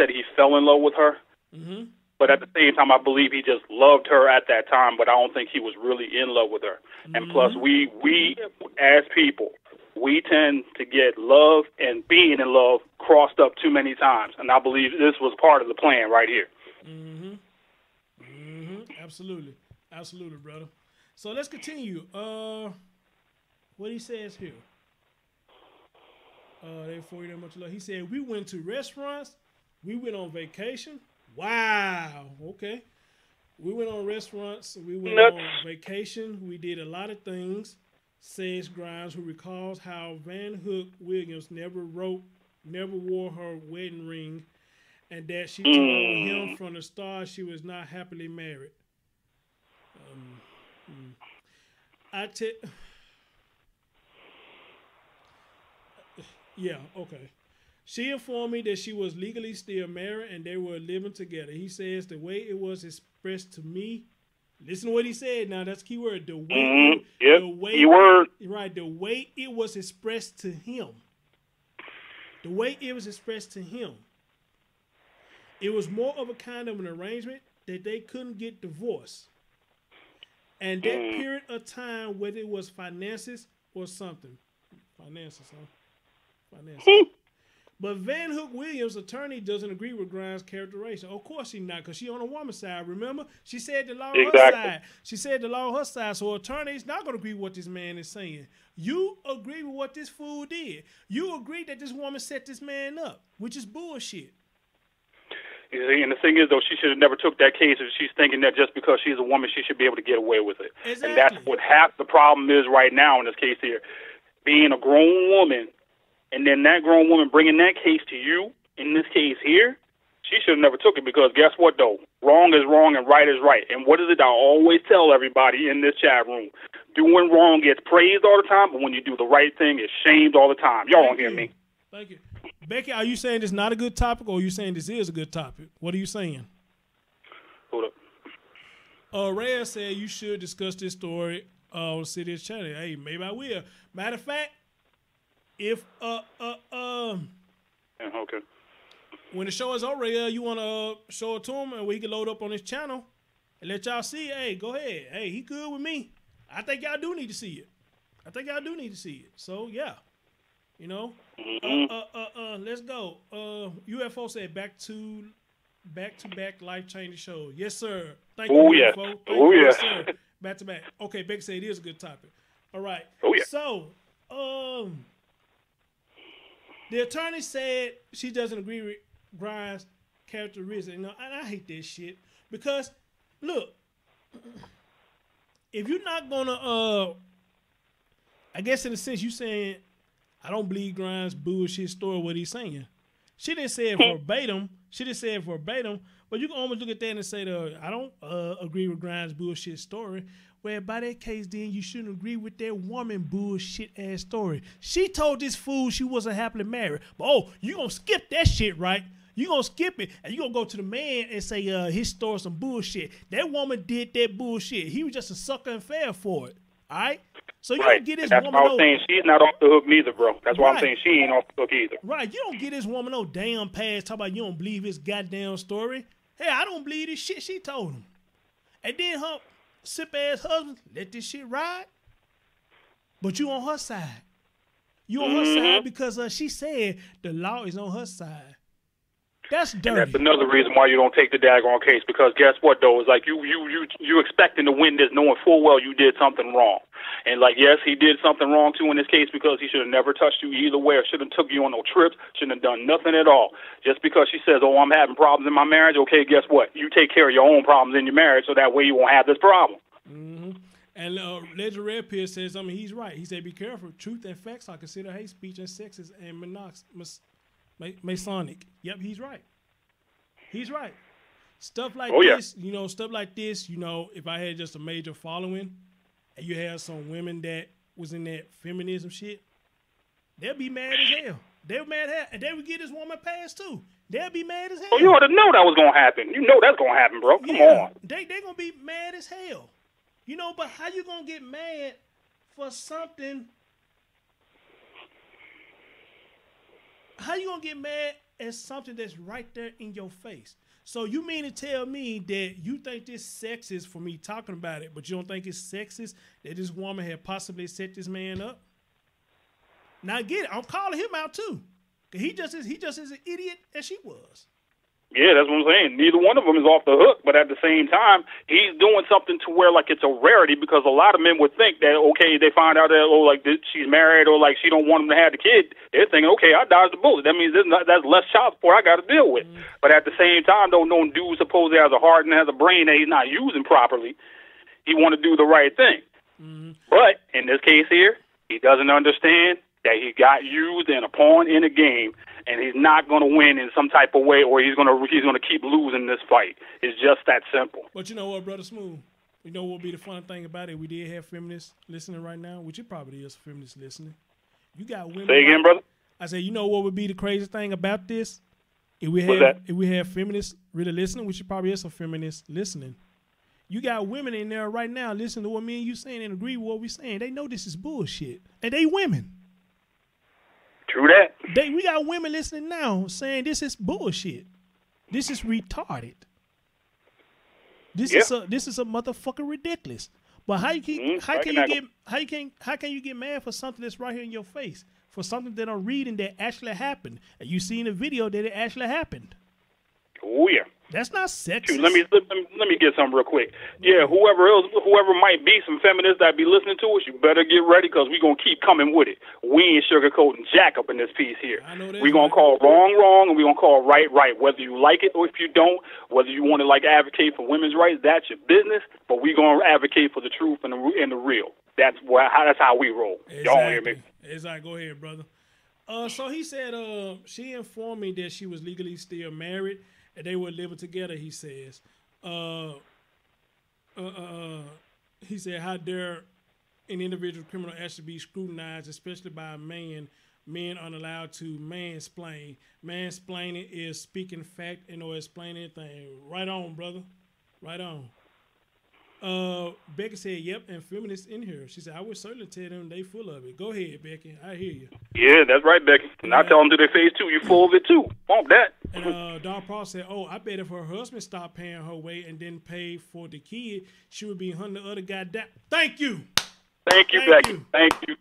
he fell in love with her. Mm-hmm. But at the same time, I believe he just loved her at that time, but I don't think he was really in love with her. Mm-hmm. And plus, we as people, we tend to get love and being in love crossed up too many times. And I believe this was part of the plan right here. Mm-hmm. Mm-hmm. Absolutely. Absolutely, brother. So let's continue. What he says here. Therefore, you much love. He said, we went to restaurants. We went on vacation. Wow. Okay. We went on restaurants. We went on vacation. We did a lot of things. Says Grimes, who recalls how Van Hook Williams never wore her wedding ring, and that she told him from the start she was not happily married. Yeah, okay. She informed me that she was legally still married and they were living together. He says the way it was expressed to me. Listen to what he said. Now that's key word. The way, keyword. Right. The way it was expressed to him. The way it was expressed to him. It was more of a kind of an arrangement that they couldn't get divorced. And that period of time, whether it was finances or something. Finances, huh? Finances. But Van Hook Williams' attorney doesn't agree with Grimes' characterization. Of course she's not, because she's on the woman's side, remember? She said the law on her side. She said the law on her side, so attorney's not going to agree with what this man is saying. You agree with what this fool did. You agree that this woman set this man up, which is bullshit. And the thing is, though, she should have never took that case if she's thinking that just because she's a woman, she should be able to get away with it. Exactly. And that's what half the problem is right now in this case here. Being a grown woman, and then that grown woman bringing that case to you, in this case here, she should have never took it, because guess what, though? Wrong is wrong and right is right. And what is it I always tell everybody in this chat room? Doing wrong gets praised all the time, but when you do the right thing, it's shamed all the time. Y'all don't hear me. Thank you. Becky, are you saying this is not a good topic, or are you saying this is a good topic? What are you saying? Hold up. Rhea said you should discuss this story on City's channel. Hey, maybe I will. Matter of fact, if okay. when the show is over, you want to show it to him and we can load up on his channel and let y'all see. Hey, go ahead. Hey, he good with me. I think y'all do need to see it. So yeah, you know. Let's go. UFO said back to back life changing shows. Yes, sir. Thank you, UFO. Thank you, yes, sir. Back to back. Okay, Becky said it is a good topic. All right. Oh yeah. So, the attorney said she doesn't agree with Grimes' characteristic. And I hate this shit because, look, if you're not gonna, I guess in a sense you saying I don't believe Grimes' bullshit story what he's saying. She didn't say it verbatim. But you can almost look at that and say, I don't agree with Grimes' bullshit story. Where by that case, then you shouldn't agree with that woman bullshit ass story. She told this fool she wasn't happily married. But you gonna skip that shit, right? You gonna skip it and you gonna go to the man and say his story some bullshit. That woman did that bullshit. He was just a sucker and fell for it. All right. So you don't get this woman. That's why I'm saying she's not off the hook neither, bro. That's why I'm saying she ain't off the hook either. Right. You don't get this woman no damn pass. Talk about you don't believe his goddamn story. Hey, I don't believe this shit she told him. And then her sip ass husband let this shit ride. But you on her side. You on her side because she said the law is on her side. That's dirty. And that's another reason why you don't take the daggone case, because guess what though? It's like you expecting to win this knowing full well you did something wrong. And like, yes, he did something wrong too in this case because he should have never touched you either way, or shouldn't have took you on no trips, shouldn't have done nothing at all. Just because she says, oh, I'm having problems in my marriage, okay, guess what? You take care of your own problems in your marriage so that way you won't have this problem. Mm-hmm. And Legend Red Pill says, he's right. He said, be careful. Truth and facts are considered hate speech and sexist and Masonic. Yep, he's right. He's right. Stuff like this, if I had just a major following and you had some women that was in that feminism shit, they'll be mad as hell. They're mad as hell. And they would get this woman passed too. They'll be mad as hell. Oh, you ought to know that was going to happen. You know that's going to happen, bro. Come on. They going to be mad as hell. But how you going to get mad for something? How you going to get mad at something that's right there in your face? So you mean to tell me that you think this sexist for me talking about it, but you don't think it's sexist that this woman had possibly set this man up? Now get it. I'm calling him out too. Cause he just is an idiot as she was. Yeah, that's what I'm saying. Neither one of them is off the hook, but at the same time, he's doing something to where like it's a rarity, because a lot of men would think that, okay, they find out that, she's married or like she don't want him to have the kid. They're thinking, okay, I dodged the bullet. That means that's less child support I got to deal with. But at the same time, though, no dude supposedly has a heart and has a brain that he's not using properly. He want to do the right thing. But in this case here, he doesn't understand that he got used and a pawn in a game, and he's not going to win in some type of way, or he's going to keep losing this fight. It's just that simple. But you know what, Brother Smooth? You know what would be the fun thing about it? We did have feminists listening right now, which it probably is feminists listening. You got women. Say again, brother? I said, you know what would be the crazy thing about this? If we have feminists really listening, which it probably is some feminists listening. You got women in there right now listening to what me and you saying and agree with what we saying. They know this is bullshit, and they women. True that. We got women listening now saying this is bullshit. This is retarded. This is a motherfucker ridiculous. But how can you get mad for something that's right here in your face? For something that I'm reading that actually happened, and you seen a video that it actually happened. Oh yeah. That's not sexist. Dude, let me get something real quick. Yeah, whoever might be some feminists that be listening to us, you better get ready, because we're going to keep coming with it. We ain't sugarcoating jack up in this piece here. We're going to call wrong, and we're going to call right. Whether you like it or if you don't, whether you want to advocate for women's rights, that's your business, but we're going to advocate for the truth and the real. That's how we roll. Exactly. Y'all hear me? Exactly. Go ahead, brother. So he said she informed me that she was legally still married, and they were living together, he says. He said, how dare an individual criminal actually be scrutinized, especially by a man? Men aren't allowed to mansplain. Mansplaining is speaking fact and or explaining anything. Right on, brother. Right on. Becky said, "Yep," and feminists in here. She said, "I would certainly tell them they full of it." Go ahead, Becky. I hear you. Yeah, that's right, Becky. And I tell them to their face too. You full of it too. Bump that. And Don Paul said, "Oh, I bet if her husband stopped paying her way and didn't pay for the kid, she would be hunting the other guy down." Thank you. Thank you, Becky. Thank you.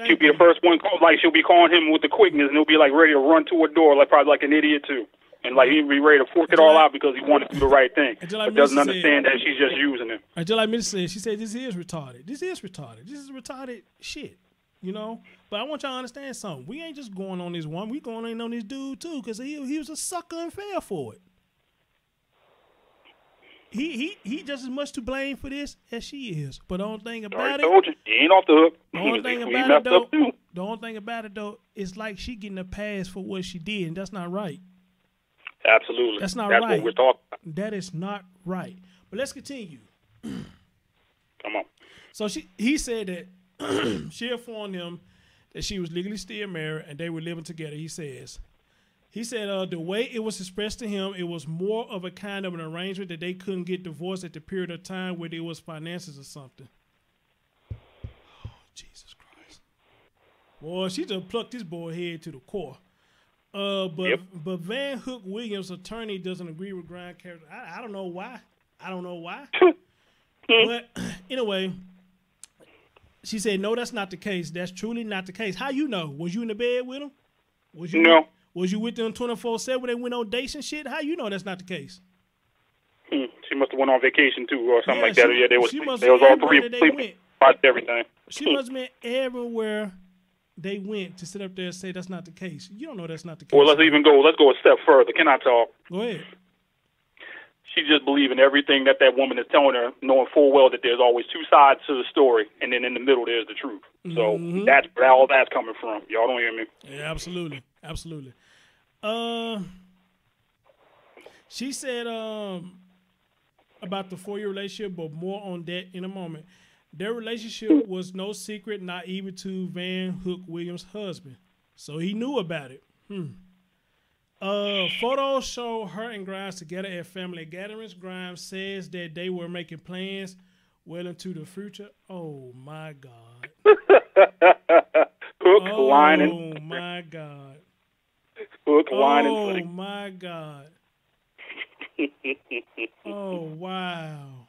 She'll be the first one called. Like she'll be calling him with the quickness, and he'll be like ready to run to a door, like probably like an idiot too. And like he'd be ready to fork it all out because he wanted to do the right thing, but doesn't understand that she's just using him. Until like Miss said, she said, "This is retarded. This is retarded. This is retarded shit." You know. But I want y'all to understand something. We ain't just going on this one. We going in on this dude too, because he was a sucker and fell for it. He just as much to blame for this as she is. But the only thing about it, told you, he ain't off the hook. The only thing about it though, is like she getting a pass for what she did, and that's not right. Absolutely. That's not right. That's what we're talking about. That is not right. But let's continue. Come on. So he said that she informed him that she was legally still married and they were living together. He said the way it was expressed to him, it was more of a kind of an arrangement that they couldn't get divorced at the period of time where there was finances or something. Oh, Jesus Christ. Boy, she just plucked this boy head to the core. But Van Hook Williams' attorney doesn't agree with Grimes' character. I don't know why. But anyway, she said, "No, that's not the case. That's truly not the case." How you know? Was you in the bed with him? No. Was you with them 24/7 when they went on dates and shit? How you know that's not the case? She must have went on vacation too, or something like that. They was all three sleeping, watched everything. She must have been everywhere they went to sit up there and say that's not the case. You don't know that's not the case. Well, let's go a step further. Can I talk? Go ahead. She just believing everything that woman is telling her, knowing full well that there's always two sides to the story, and then in the middle there's the truth. So that's where all that's coming from. Y'all don't hear me? Yeah, absolutely. She said about the 4-year relationship, but more on that in a moment. Their relationship was no secret, not even to Van Hook Williams' husband. So he knew about it. Photos show her and Grimes together at family gatherings. Grimes says that they were making plans well into the future. Oh, my God. Hook, line, and... Oh, my God. Hook, line, and... Oh, my God. Oh, wow.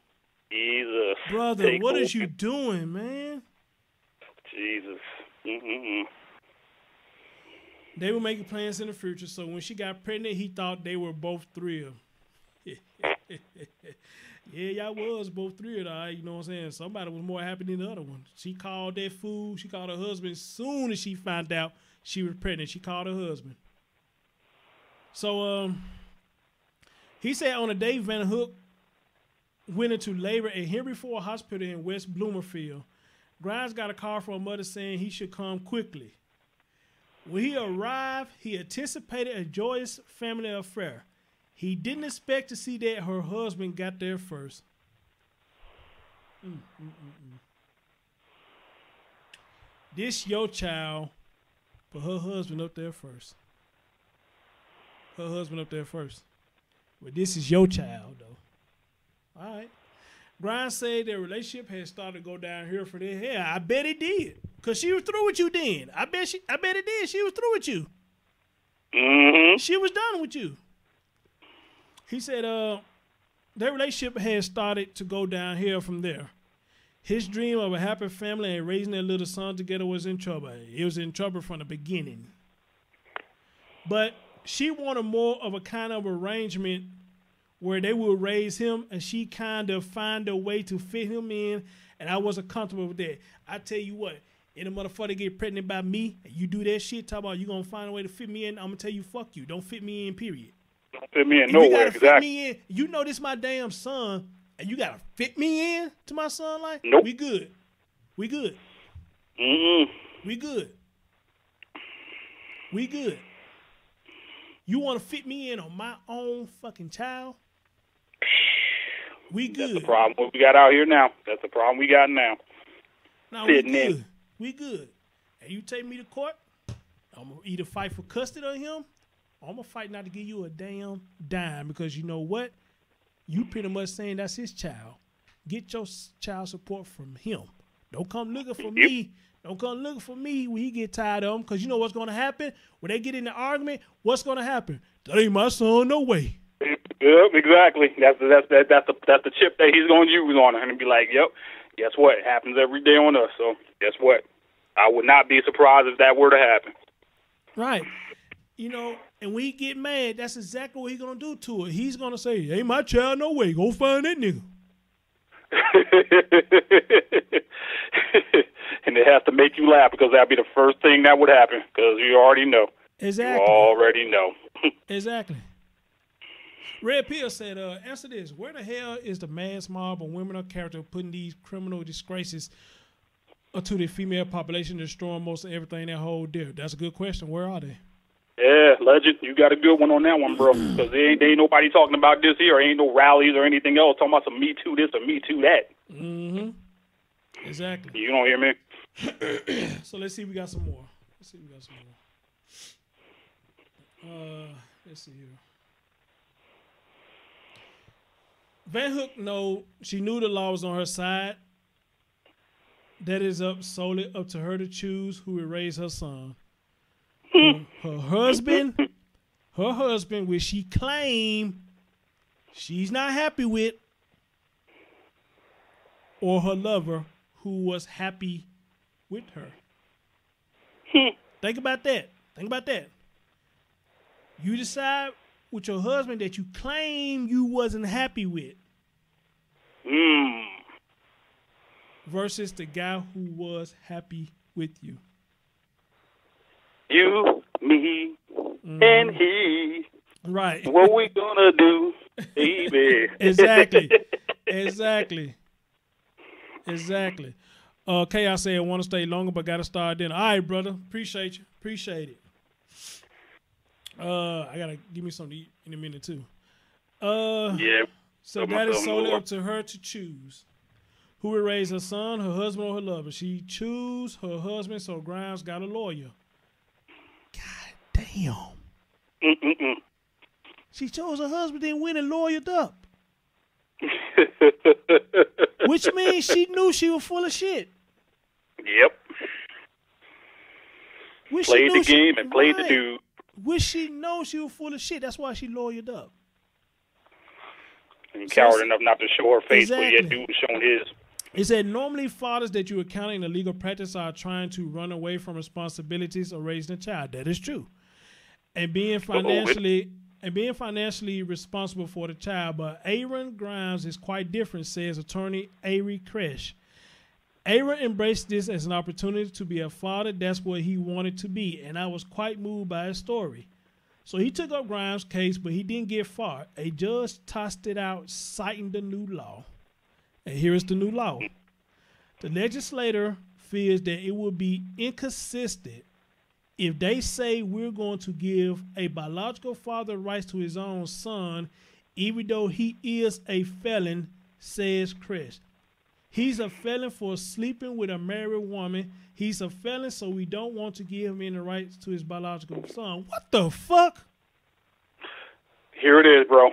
Jesus. Brother, what is you doing, man? Jesus. They were making plans in the future, so when she got pregnant, he thought they were both thrilled. Yeah, y'all was both thrilled, all right, you know what I'm saying? Somebody was more happy than the other one. She called that fool. She called her husband as soon as she found out she was pregnant. She called her husband. So, he said on a day Van Hook went into labor at Henry Ford Hospital in West Bloomfield. Grimes got a call from her mother saying he should come quickly. When he arrived, he anticipated a joyous family affair. He didn't expect to see that her husband got there first. This your child, but her husband up there first. But this is your child, though. All right. Grimes said their relationship had started to go down here for their hair. I bet it did. Because she was through with you then. I bet it did. She was through with you. She was done with you. He said their relationship had started to go downhill from there. His dream of a happy family and raising their little son together was in trouble. It was in trouble from the beginning. But she wanted more of a kind of arrangement where they would raise him and she kind of find a way to fit him in, and I wasn't comfortable with that. I tell you what, if a motherfucker get pregnant by me and you do that shit, talk about you gonna find a way to fit me in, I'm gonna tell you fuck you. Don't fit me in, period. Don't fit me in nowhere, exactly. Fit me in, you know this my damn son, and you gotta fit me in to my son like? Nope. We good. We good. You wanna fit me in on my own fucking child? We good. That's the problem we got out here now. That's the problem we got now. No, we good. We good. And you take me to court, I'm going to either fight for custody of him, or I'm going to fight not to give you a damn dime, because you know what? You pretty much saying that's his child. Get your child support from him. Don't come looking for me. Don't come looking for me when he get tired of them, because you know what's going to happen? When they get in the argument, what's going to happen? That ain't my son, no way. Yep, exactly. That's the chip that he's going to use on her and be like, yep, guess what? It happens every day on us. So guess what? I would not be surprised if that were to happen. Right. You know, and when he get mad, that's exactly what he's going to do to her. He's going to say, ain't my child, no way. Go find that nigga. And it has to make you laugh because that'd be the first thing that would happen because you already know. Exactly. You already know. Exactly. Red Pill said, answer this. Where the hell is the mass mob of women of character putting these criminal disgraces to the female population, destroying most of everything in their whole deal? That's a good question. Where are they? Yeah, Legend, you got a good one on that one, bro. Because there ain't nobody talking about this here. Ain't no rallies or anything else talking about some Me Too this or Me Too that. Mm-hmm. Exactly. You don't hear me? So let's see if we got some more. Let's see here. Van Hook she knew the law was on her side. That is solely up to her to choose who would raise her son. Her husband, which she claimed she's not happy with, or her lover who was happy with her. Think about that. You decide with your husband that you claim you wasn't happy with versus the guy who was happy with you. You, me, and he. Right. What we gonna do, baby? Exactly. Chaos said, want to stay longer, but got to start dinner. All right, brother. Appreciate you. Appreciate it. I got to give me something to eat in a minute, too. Yeah. So that is solely up to her to choose who would raise her son, her husband, or her lover. She choose her husband, so Grimes got a lawyer. God damn. She chose her husband, then went and lawyered up. Which means she knew she was full of shit. Yep. Played the game and played the dude. Which she knows she was full of shit. That's why she lawyered up. And coward enough not to show her face, exactly. But yet dude showing his. It said normally fathers that you encounter in the legal practice are trying to run away from responsibilities of raising a child. That is true. And being financially responsible for the child. But Aaron Grimes is quite different, says attorney Ari Kresh. Aaron embraced this as an opportunity to be a father. That's what he wanted to be, and I was quite moved by his story. So he took up Grimes' case, but he didn't get far. A judge tossed it out, citing the new law. And here is the new law. The legislator fears that it will be inconsistent if they say we're going to give a biological father rights to his own son, even though he is a felon, says Chris. He's a felon for sleeping with a married woman. He's a felon, so we don't want to give him any rights to his biological son. What the fuck? Here it is, bro.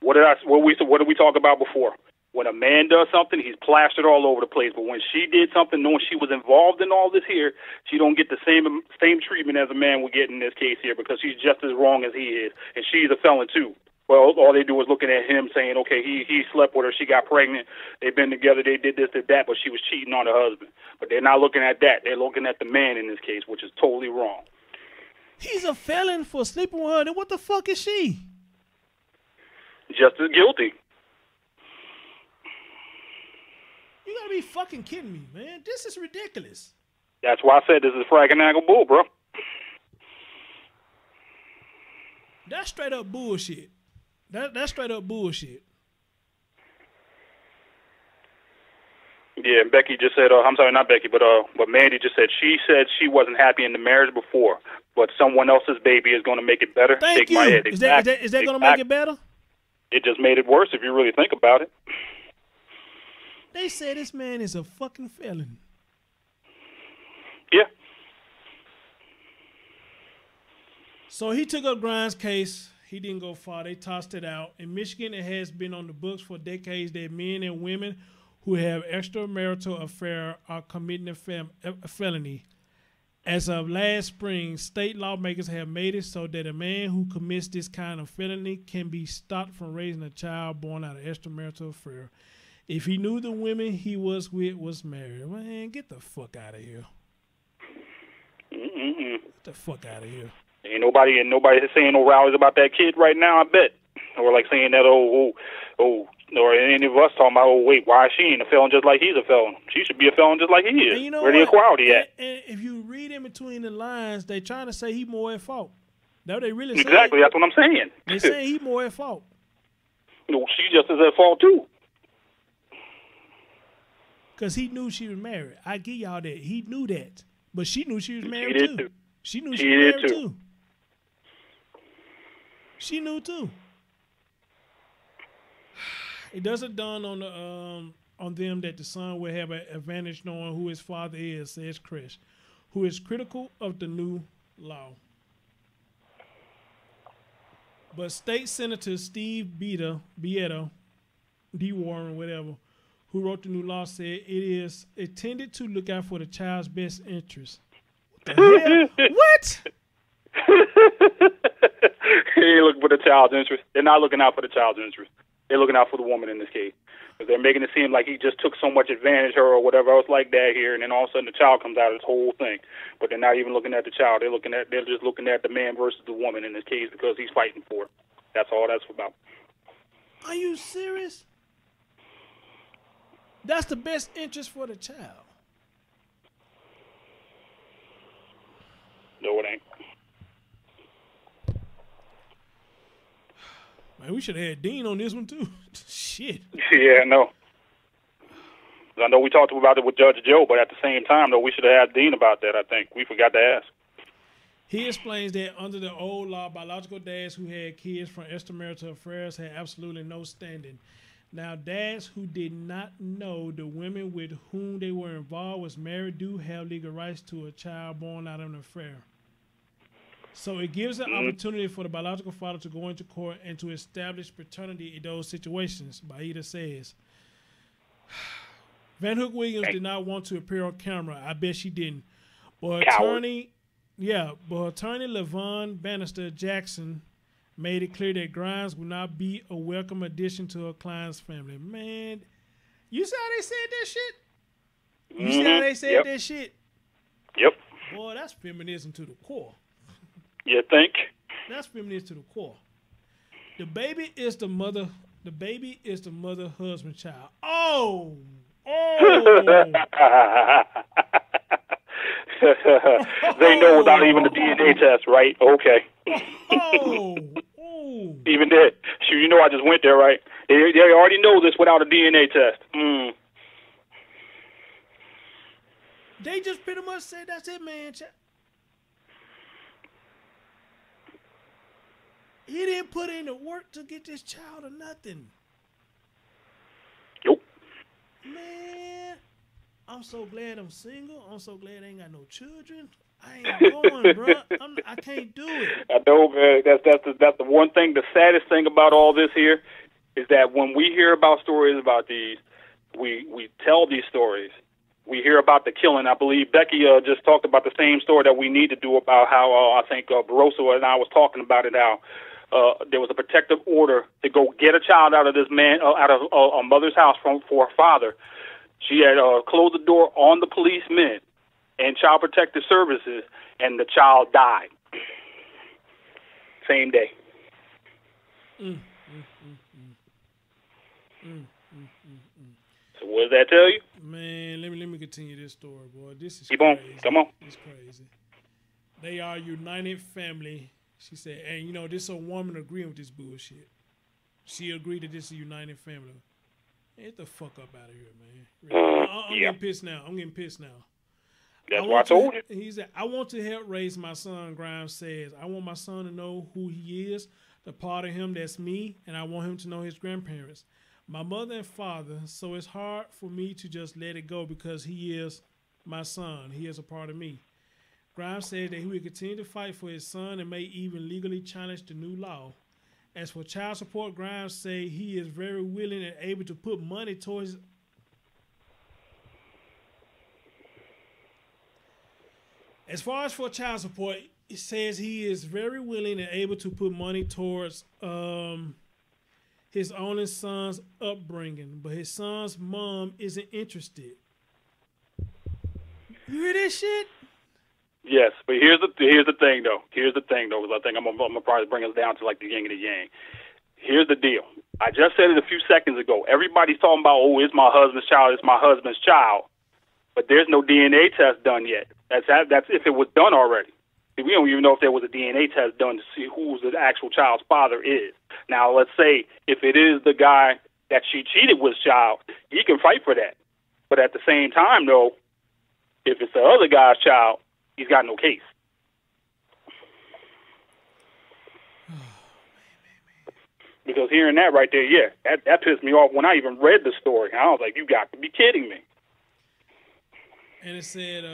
What did we talk about before? When a man does something, he's plastered all over the place. But when she did something, knowing she was involved in all this here, she don't get the same treatment as a man would get in this case here because she's just as wrong as he is, and she's a felon too. Well, all they do is looking at him saying, okay, he slept with her, she got pregnant, they've been together, they did this, did that, but she was cheating on her husband. But they're not looking at that. They're looking at the man in this case, which is totally wrong. He's a felon for sleeping with her, then what the fuck is she? Just as guilty. You gotta be fucking kidding me, man. This is ridiculous. That's why I said this is fragging angle bull, bro. That's straight up bullshit. That's straight up bullshit. Yeah, and Becky just said, I'm sorry, not Becky, but Mandy just said she wasn't happy in the marriage before, but someone else's baby is going to make it better. Thank Shake you. my head. Is that going to make it better? It just made it worse if you really think about it. They say this man is a fucking felon. Yeah. So he took up Grimes' case. He didn't go far. They tossed it out. In Michigan, it has been on the books for decades that men and women who have extramarital affair are committing a felony. As of last spring, state lawmakers have made it so that a man who commits this kind of felony can be stopped from raising a child born out of extramarital affair if he knew the women he was with was married. Man, get the fuck out of here. Get the fuck out of here. Ain't nobody saying no rallies about that kid right now, I bet. Or like saying that, or any of us talking about, oh, wait, why is she ain't a felon just like he's a felon? She should be a felon just like he is. And you know where the equality at? And if you read in between the lines, they trying to say he more at fault. That's what they really say. Exactly, that's what I'm saying. They saying he more at fault. No, she just is at fault too. Because he knew she was married. I give y'all that. He knew that. But she knew she was married she did too. She knew she was married too. She knew too. It doesn't dawn on them that the son will have an advantage knowing who his father is, says Chris, who is critical of the new law. But State Senator Steve Bieta, D. Warren, whatever, who wrote the new law, said it is intended to look out for the child's best interest. What the hell? What? They ain't looking for the child's interest. They're not looking out for the child's interest. They're looking out for the woman in this case. Because they're making it seem like he just took so much advantage of her or whatever else like that here, and then all of a sudden the child comes out of this whole thing. But they're not even looking at the child. They're just looking at the man versus the woman in this case because he's fighting for her. That's all that's about. Are you serious? That's the best interest for the child. No, it ain't. Man, we should have had Dean on this one too. Shit. Yeah, no. I know we talked about it with Judge Joe, but at the same time, though, we should have had Dean about that, I think. We forgot to ask. He explains that under the old law, biological dads who had kids from extramarital affairs had absolutely no standing. Now, dads who did not know the women with whom they were involved was married do have legal rights to a child born out of an affair. So it gives an opportunity for the biological father to go into court and to establish paternity in those situations, Baeta says. Van Hook Williams did not want to appear on camera. I bet she didn't. But attorney LaVon Bannister Jackson made it clear that Grimes would not be a welcome addition to her client's family. Man, you see how they said that shit? You see how they said that shit? Yep. Boy, that's feminism to the core. You think? That's feminism to the core. The baby is the mother. The baby is the mother, husband, child. Oh. They know without even the DNA test, right? Okay. Even that. Shoot, you know I just went there, right? They already know this without a DNA test. They just pretty much said, that's it, man. He didn't put in the work to get this child or nothing. Nope. Man, I'm so glad I'm single. I'm so glad I ain't got no children. I ain't going, bro. I can't do it. I know, man. That's the one thing. The saddest thing about all this here is that when we hear about stories about these, we tell these stories. We hear about the killing. I believe Becky just talked about the same story that we need to do about how I think Barroso and I was talking about it now. There was a protective order to go get a child out of this man, out of a mother's house for her father. She had closed the door on the policemen and Child Protective Services, and the child died. Same day. So what does that tell you? Man, let me continue this story, boy. This is Keep crazy. on. Come on. It's crazy. They are a united family. She said, and you know, this a woman agreeing with this bullshit. She agreed that this is a united family. Get the fuck up out of here, man. Really. I'm getting pissed now. That's what I told you. He said, I want to help raise my son, Grimes says. I want my son to know who he is, the part of him that's me, and I want him to know his grandparents, my mother and father, so it's hard for me to just let it go because he is my son. He is a part of me. Grimes said that he will continue to fight for his son and may even legally challenge the new law. As for child support, Grimes say he is very willing and able to put money towards As far as for child support, it says he is very willing and able to put money towards his only son's upbringing, but his son's mom isn't interested. You hear this shit? Yes, but here's the thing though. Because I think I'm gonna probably bring us down to like the yin and the yang. Here's the deal. I just said it a few seconds ago. Everybody's talking about, oh, it's my husband's child. It's my husband's child. But there's no DNA test done yet. That's if it was done already. We don't even know if there was a DNA test done to see who the actual child's father is. Now, let's say if it is the guy that she cheated with child, he can fight for that. But at the same time, though, if it's the other guy's child, he's got no case. Because hearing that right there, yeah, that pissed me off when I even read the story. I was like, you got to be kidding me. And it said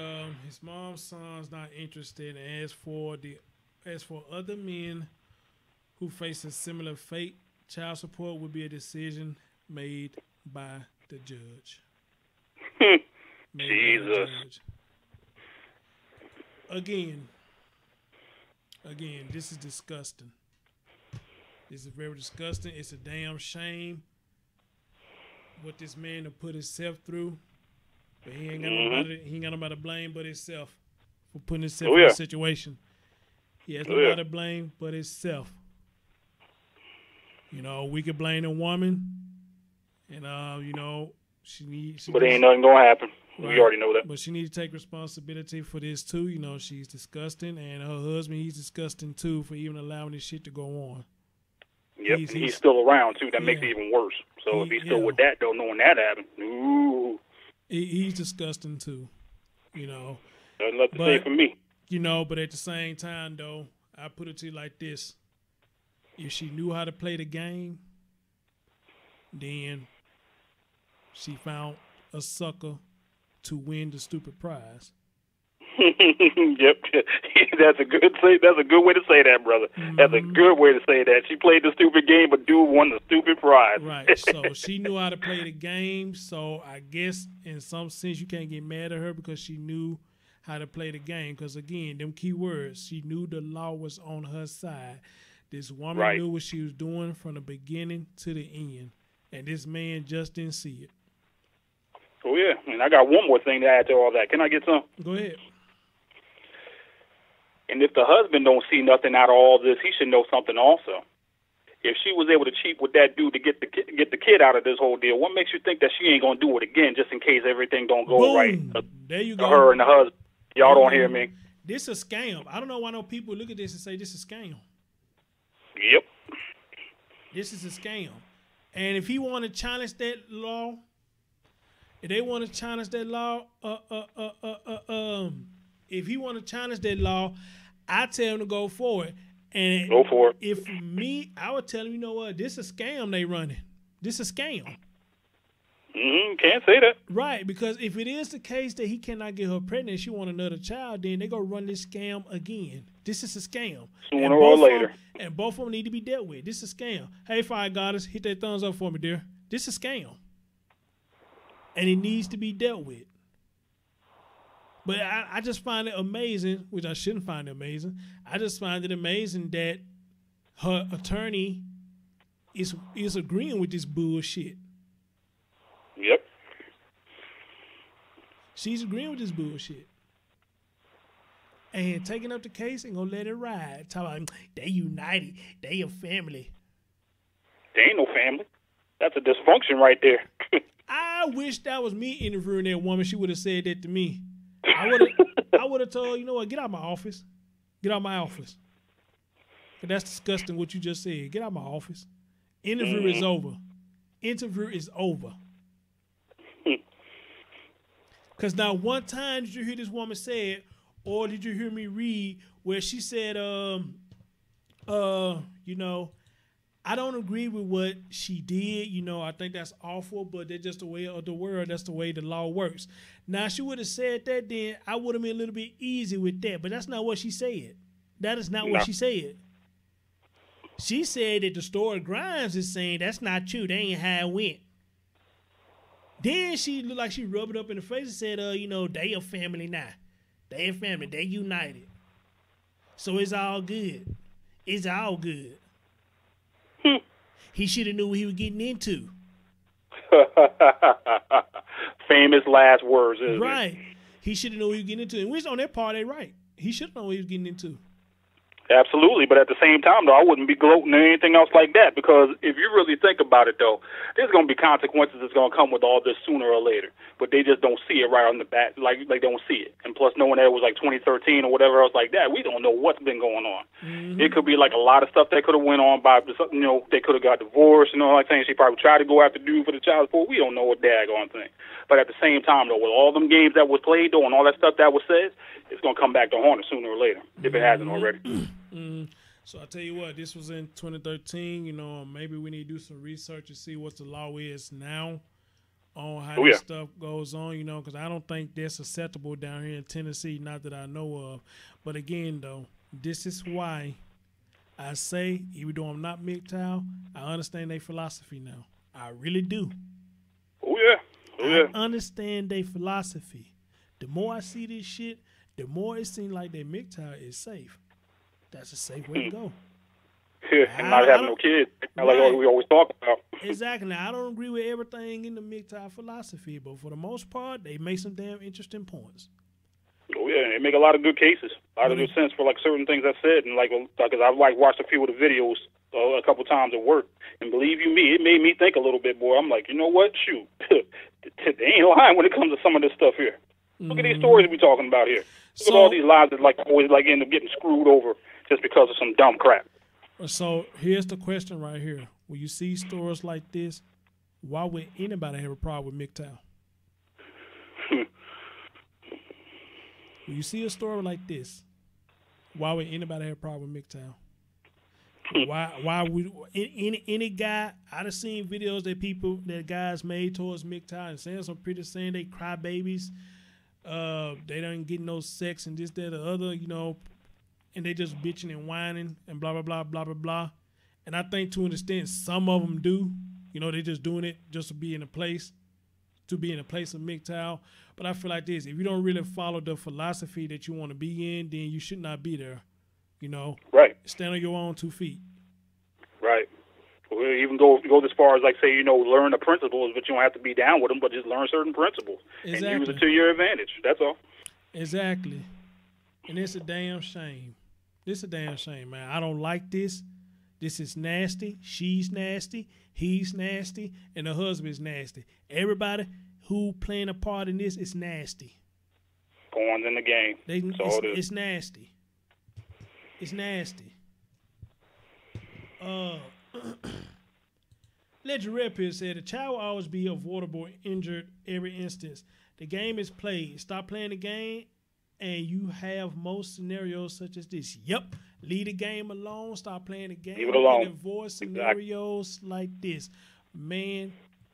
his mom's son's not interested. And as for other men who face a similar fate, child support would be a decision made by the judge. Jesus. Again, this is disgusting. This is very disgusting. It's a damn shame what this man to put himself through. But he ain't got nobody to blame but himself for putting himself in a situation. He has nobody to blame but himself. You know, we could blame a woman, and you know, but ain't nothing gonna happen. Right. We already know that. But she needs to take responsibility for this too. You know, she's disgusting, and her husband, he's disgusting too for even allowing this shit to go on. Yep, he's still around too. That makes it even worse. So if he's still with that, though, knowing that happened, ooh. He's disgusting too, you know. Nothing left to say for me. You know, but at the same time, though, I put it to you like this: if she knew how to play the game, then she found a sucker to win the stupid prize. Yep, that's a good way to say that, brother. Mm-hmm. That's a good way to say that. She played the stupid game, but dude won the stupid prize. Right. So she knew how to play the game. So I guess in some sense you can't get mad at her because she knew how to play the game. Because again, them key words, she knew the law was on her side. This woman knew what she was doing from the beginning to the end, and this man just didn't see it. Oh yeah, and I got one more thing to add to all that. Can I get some? Go ahead. And if the husband don't see nothing out of all this, he should know something also. If she was able to cheat with that dude to get the kid out of this whole deal, what makes you think that she ain't gonna do it again just in case everything don't go right? There you go. Her and the husband. Y'all don't hear me. This is a scam. I don't know why no people look at this and say this is a scam. Yep. This is a scam. And if he want to challenge that law, if they want to challenge that law, if he want to challenge that law, I tell him to go for it. And go for it. If me, I would tell him, you know what, this is a scam they running. This is a scam. Can't say that. Right, because if it is the case that he cannot get her pregnant, she want another child, then they gonna run this scam again. This is a scam. Sooner or later. And both of them need to be dealt with. This is a scam. Hey, Fire Goddess, hit that thumbs up for me, dear. This is a scam. And it needs to be dealt with. But I just find it amazing, which I shouldn't find it amazing. I just find it amazing that her attorney is agreeing with this bullshit. Yep. She's agreeing with this bullshit. And taking up the case and gonna let it ride. Talking about they united, they a family. They ain't no family. That's a dysfunction right there. I wish that was me interviewing that woman. She would have said that to me. I would have told, you know what, get out of my office. Get out of my office. That's disgusting what you just said. Get out of my office. Interview is over. Interview is over. Because now one time did you hear this woman say it, or did you hear me read where she said, you know, I don't agree with what she did. You know, I think that's awful, but that's just the way of the world. That's the way the law works. Now, she would have said that, then I would have been a little bit easy with that, but that's not what she said. That is not what she said. She said that the story Grimes is saying that's not true. That ain't how it went. Then she looked like she rubbed it up in the face and said, you know, they a family now. They a family. They united. So it's all good. It's all good. He should have knew what he was getting into. Famous last words, isn't Right. it? He should have known what he was getting into. And which on that part, they right. He should have known what he was getting into. Absolutely, but at the same time, though, I wouldn't be gloating or anything else like that, because if you really think about it, though, there's going to be consequences that's going to come with all this sooner or later, but they just don't see it right on the bat, like they don't see it. And plus, knowing that it was like 2013 or whatever else like that, we don't know what's been going on. It could be like a lot of stuff that could have went on by, they could have got divorced, like saying she probably tried to go after dude for the child support. We don't know a daggone thing. But at the same time, though, with all them games that was played, though, and all that stuff that was said, it's going to come back to haunt us sooner or later, if it hasn't already. So I tell you what, this was in 2013. Maybe we need to do some research and see what the law is now on how this stuff goes on. Because I don't think that's acceptable down here in Tennessee. Not that I know of. But again, though, this is why I say, even though I'm not MGTOW, I understand their philosophy now. I really do. I understand their philosophy. The more I see this shit, the more it seems like their MGTOW is safe. That's a safe way to go. And not having no kids, like we always talk about. Exactly. Now, I don't agree with everything in the MGTOW philosophy, but for the most part, they make some damn interesting points. Oh yeah, they make a lot of good cases, a lot of good sense for like certain things I said, and because I've watched a few of the videos a couple times at work, and believe you me, it made me think a little bit more. I'm like, you know what? Shoot, they ain't lying when it comes to some of this stuff here. Look at these stories we talking about here. Look at all these lives that always end up getting screwed over just because of some dumb crap. So here's the question right here: when you see stories like this, why would anybody have a problem with MGTOW? When you see a story like this, why would anybody have a problem with MGTOW? Why would any guy? I've seen videos that guys made towards MGTOW and saying some pretty saying they cry babies. They don't get no sex and this, that, or other, and they just bitching and whining and blah, blah, blah, blah, blah, blah. And I think to an extent, some of them do. They just doing it just to be in a place of MGTOW. But I feel like this, if you don't really follow the philosophy that you want to be in, then you should not be there. Right. Stand on your own 2 feet. Right. We'll even go as far as say, learn the principles, but you don't have to be down with them, but just learn certain principles and use it to your advantage. That's all. Exactly. And it's a damn shame. It's a damn shame, man. I don't like this. This is nasty. She's nasty. He's nasty. And the husband's nasty. Everybody who playing a part in this is nasty. Pawns in the game. It's nasty. It's nasty. Legend Red Pill said, a child will always be avoidable, injured every instance. The game is played. Stop playing the game, and you have most scenarios such as this. Yep. Leave the game alone. Stop playing the game. Leave it alone. And avoid scenarios like this. Man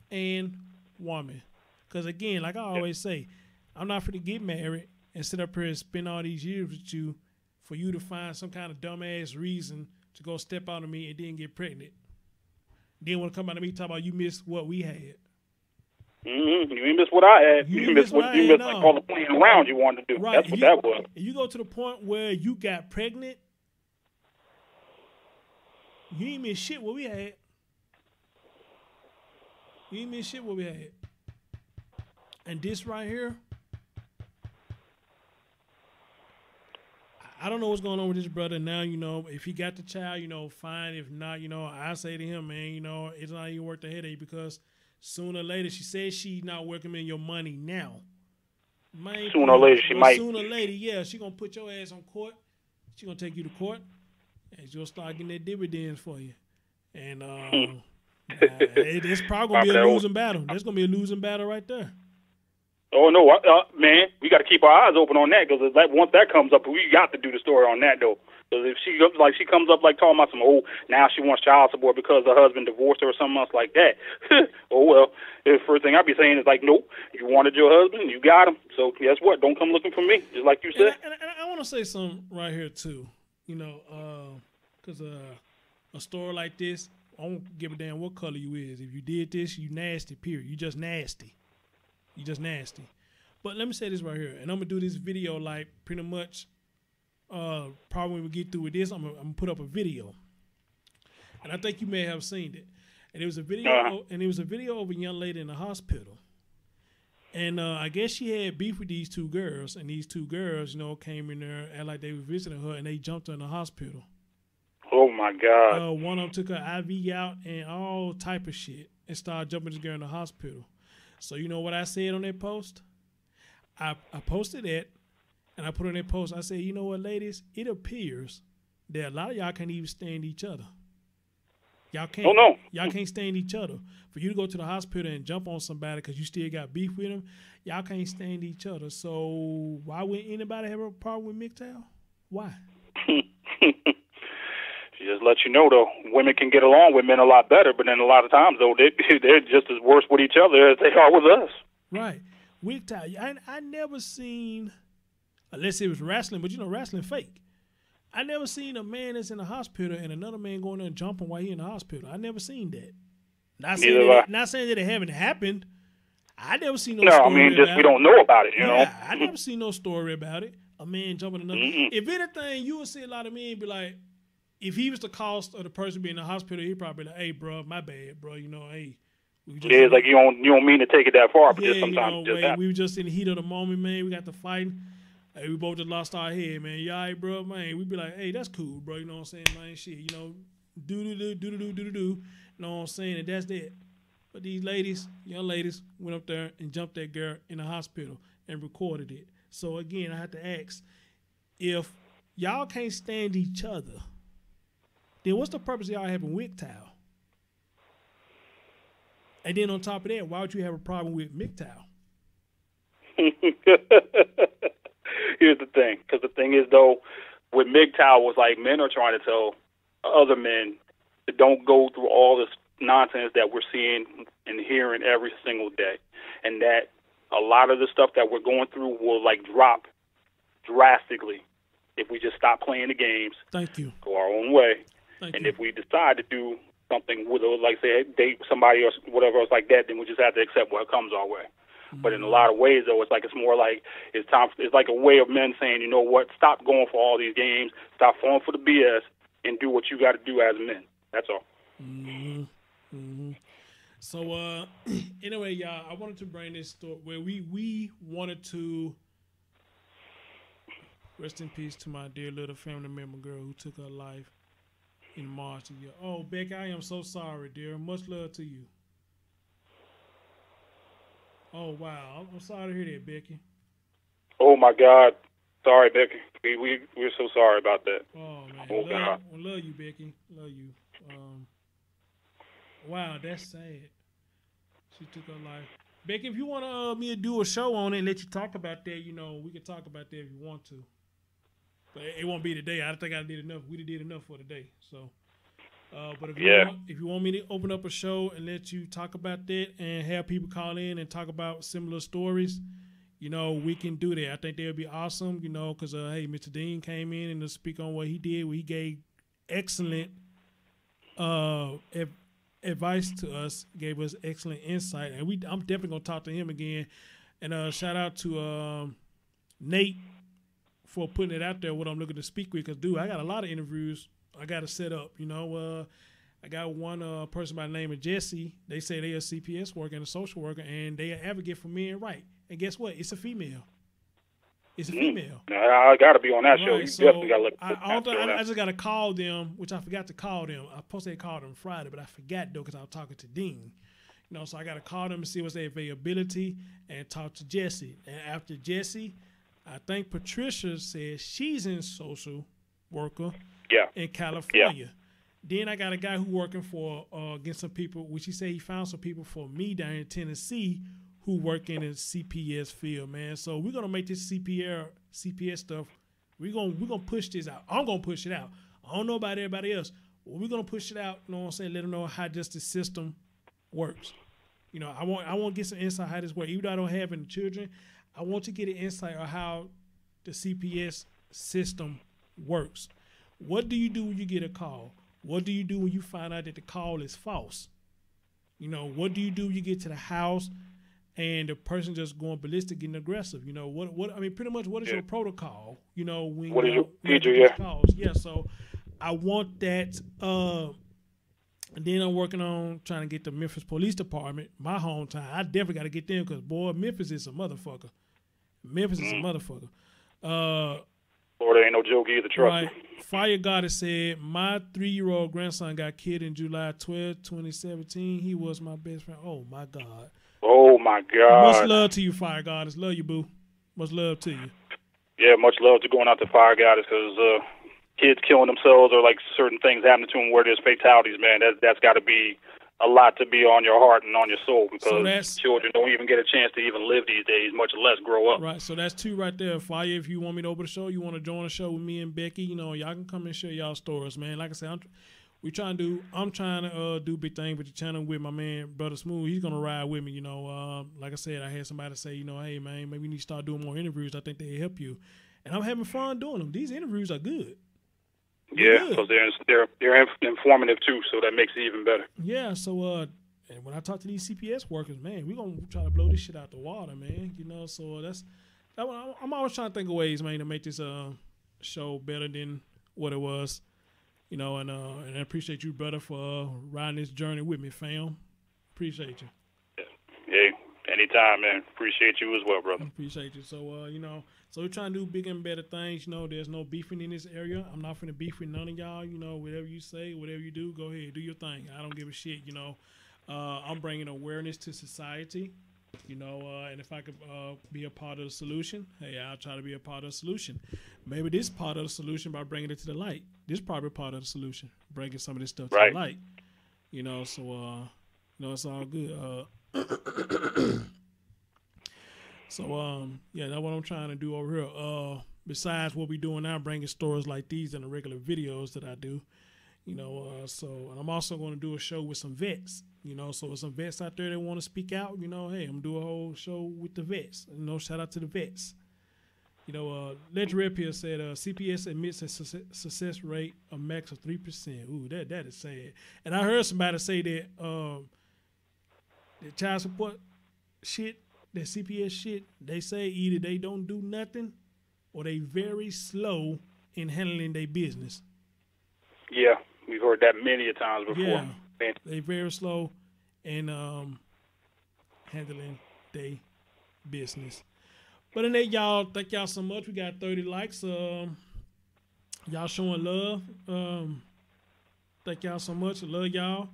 and woman. Because, again, like I always say, I'm not for to get married and sit up here and spend all these years with you for you to find some kind of dumbass reason to go step out on me and then get pregnant. Then want to come out to me talk about you missed what we had. Mm-hmm. You ain't missed what I had. You missed like all the playing around you wanted to do. Right. That's what that was. You go to the point where you got pregnant, you ain't missed shit what we had. You ain't missed shit what we had. And this right here, I don't know what's going on with this brother now. If he got the child, fine. If not, I say to him, man, it's not even worth the headache, because sooner or later, she says she's not welcoming your money now. Sooner or later, she might. Sooner or later, yeah, she gonna put your ass on court. She gonna take you to court, and she'll start getting that dividends for you. And it's probably gonna be a losing battle. There's gonna be a losing battle right there. Oh no, man, we got to keep our eyes open on that, because once that comes up, we got to do the story on that though. Because if she comes up talking about some now she wants child support because her husband divorced her or something else like that. Oh well, the first thing I'd be saying is nope, you wanted your husband, you got him. So guess what? Don't come looking for me, just like you said. And I want to say something right here too. Because a story like this, I don't give a damn what color you is. If you did this, you nasty. Period. You just nasty. You just nasty. But let me say this right here, and I'm gonna do this video like pretty much. Probably when we get through with this, I'm gonna put up a video, and I think you may have seen it. And it was a video, and it was a video of a young lady in the hospital. And I guess she had beef with these two girls, and these two girls, came in there and like they were visiting her, and they jumped her in the hospital. Oh my God! One of them took her IV out and all type of shit, and started jumping this girl in the hospital. So you know what I said on that post? I posted that, and I put on that post. I said, you know what, ladies? It appears that a lot of y'all can't even stand each other. Y'all can't. Oh no! Y'all can't stand each other. For you to go to the hospital and jump on somebody because you still got beef with them, y'all can't stand each other. So why would anybody have a problem with MGTOW? Why? She just let you know, though, women can get along with men a lot better, but then a lot of times, though, they're just as worse with each other as they are with us. Right. MGTOW. I never seen, unless it was wrestling, but wrestling fake. I never seen a man that's in the hospital and another man going there and jumping while he in the hospital. I never seen that. Not saying that it haven't happened. I never seen no story. No, I mean, just we don't know about it, you know? I never seen no story about it. A man jumping another. If anything, you would see a lot of men be like, if he was the cost of the person being in the hospital, he'd probably be like, hey, bro, my bad, bro. Hey. It's like you don't mean to take it that far, but just sometimes it just happens. We were just in the heat of the moment, man. We got to fighting. Hey, we both just lost our head, man. You all right, bro? Man, we'd be like, hey, that's cool, bro. You know what I'm saying, man? Shit, do-do-do. You know what I'm saying? And that's that. But these ladies, young ladies, went up there and jumped that girl in the hospital and recorded it. So, again, I have to ask, if y'all can't stand each other, then what's the purpose of y'all having MGTOW? And then on top of that, why would you have a problem with MGTOW? Here's the thing, because the thing is, though, with MGTOW was like men are trying to tell other men to don't go through all this nonsense that we're seeing and hearing every single day, and that a lot of the stuff that we're going through will like drop drastically if we just stop playing the games. Thank you. Go our own way. Thank and you. If we decide to do something with, like say, date somebody or whatever else like that, then we just have to accept what comes our way. But in a lot of ways, though, it's more like it's time. It's like a way of men saying, you know what? Stop going for all these games. Stop falling for the BS and do what you got to do as men. That's all. Mm-hmm. Mm-hmm. So anyway, y'all, I wanted to bring this story where we wanted to rest in peace to my dear little family member girl who took her life in March of the year. Oh, Becky, I am so sorry, dear. Much love to you. Oh, wow. I'm sorry to hear that, Becky. Oh, my God. Sorry, Becky. We're so sorry about that. Oh, man. Oh, God. Love you, Becky. Love you. Wow, that's sad. She took her life. Becky, if you want me to do a show on it and let you talk about that, we can talk about that if you want to. But it won't be today. I don't think I did enough. We did enough for today. So, but if you want me to open up a show and let you talk about that and have people call in and talk about similar stories, we can do that. I think that would be awesome, because, hey, Mr. Dean came in and to speak on what he did. He gave excellent advice to us, gave us excellent insight. And I'm definitely going to talk to him again. And shout out to Nate for putting it out there, what I'm looking to speak with. Because, dude, I got a lot of interviews I got to set up, I got one person by the name of Jesse. They say they're a CPS worker and a social worker, and they advocate for men right. And guess what? It's a female. It's a female. I got to be on that show. You so definitely got to look I just got to call them, which I forgot to call them. I supposed to call them Friday, but I forgot, though, because I was talking to Dean. So I got to call them and see what's their availability and talk to Jesse. And after Jesse, I think Patricia says she's in social worker in California. Yeah. Then I got a guy who working for against some people, which he said he found some people for me down in Tennessee who work in the CPS field, man. So we're gonna make this CPS stuff. We're gonna push this out. I'm gonna push it out. I don't know about everybody else. But we're gonna push it out. You know what I'm saying? Let them know how just the system works. I want to get some insight how this works. Even though I don't have any children, I want to get an insight on how the CPS system works. What do you do when you get a call? What do you do when you find out that the call is false? What do you do when you get to the house and the person just going ballistic, getting aggressive. You know, what I mean, pretty much what is your protocol? You know, when what is your procedure? Yeah. Calls? Yeah, so I want that. And then I'm working on trying to get the Memphis Police Department, my hometown. I definitely got to get them because, boy, Memphis is a motherfucker. Memphis is a motherfucker. Florida ain't no joke either, trust me. Fire Goddess said, my 3-year-old grandson got killed in July 12, 2017. He was my best friend. Oh, my God. Oh, my God. Much love to you, Fire Goddess. Love you, boo. Much love to you. Yeah, much love to going out to Fire Goddess because kids killing themselves or like certain things happening to them where there's fatalities, man, that's got to be a lot to be on your heart and on your soul because children don't even get a chance to even live these days, much less grow up. Right, so that's 2 right there. Fire, if you want me to open the show, you want to join the show with me and Becky, you know, y'all can come and share y'all stories, man. Like I said, I'm trying to do big thing with the channel with my man, Brother Smooth. He's going to ride with me, you know. Like I said, I had somebody say, you know, hey, man, maybe we need to start doing more interviews. I think they help you. And I'm having fun doing them. These interviews are good. Yeah, because they're informative too, so that makes it even better. Yeah, so and when I talk to these CPS workers, man, we're gonna try to blow this shit out the water, man. You know, so I'm always trying to think of ways, man, to make this show better than what it was. You know, and I appreciate you, brother, for riding this journey with me, fam. Appreciate you. Yeah, anytime, man. Appreciate you as well, brother. Appreciate you. So you know. So we're trying to do bigger and better things. You know, there's no beefing in this area. I'm not finna beef with none of y'all. You know, whatever you say, whatever you do, go ahead, do your thing. I don't give a shit. You know, I'm bringing awareness to society. You know, and if I could be a part of the solution, hey, I'll try to be a part of the solution. Maybe this part of the solution by bringing it to the light. This probably part of the solution, bringing some of this stuff to the light. You know, so you know, it's all good. So, yeah, that's what I'm trying to do over here. Besides what we're doing now, bringing stories like these in the regular videos that I do, you know, and I'm also going to do a show with some vets, you know, so some vets out there that want to speak out, you know, hey, I'm going to do a whole show with the vets, you know, shout out to the vets. You know, Legendary up here said CPS admits a success rate of max of 3%. Ooh, that is sad. And I heard somebody say that the child support shit, that CPS shit, they say either they don't do nothing or they very slow in handling their business. Yeah, we've heard that many a times before. Yeah, they very slow in handling their business. But in that, y'all, thank y'all so much. We got 30 likes. Y'all showing love. Thank y'all so much. I love y'all.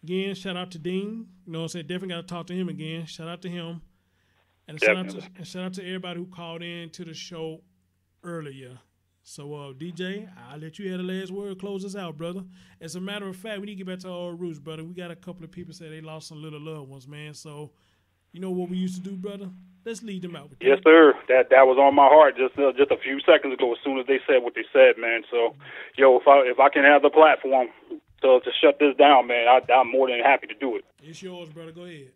Again, shout out to Dean. You know what I'm saying? Definitely got to talk to him again. Shout out to him. And shout out to everybody who called in to the show earlier. So, DJ, I'll let you have the last word. Close us out, brother. As a matter of fact, we need to get back to our old roots, brother. We got a couple of people say they lost some little loved ones, man. So, you know what we used to do, brother? Let's lead them out with that. Yes, sir. That was on my heart just a few seconds ago as soon as they said what they said, man. So, yo, if I can have the platform to shut this down, man, I'm more than happy to do it. It's yours, brother. Go ahead.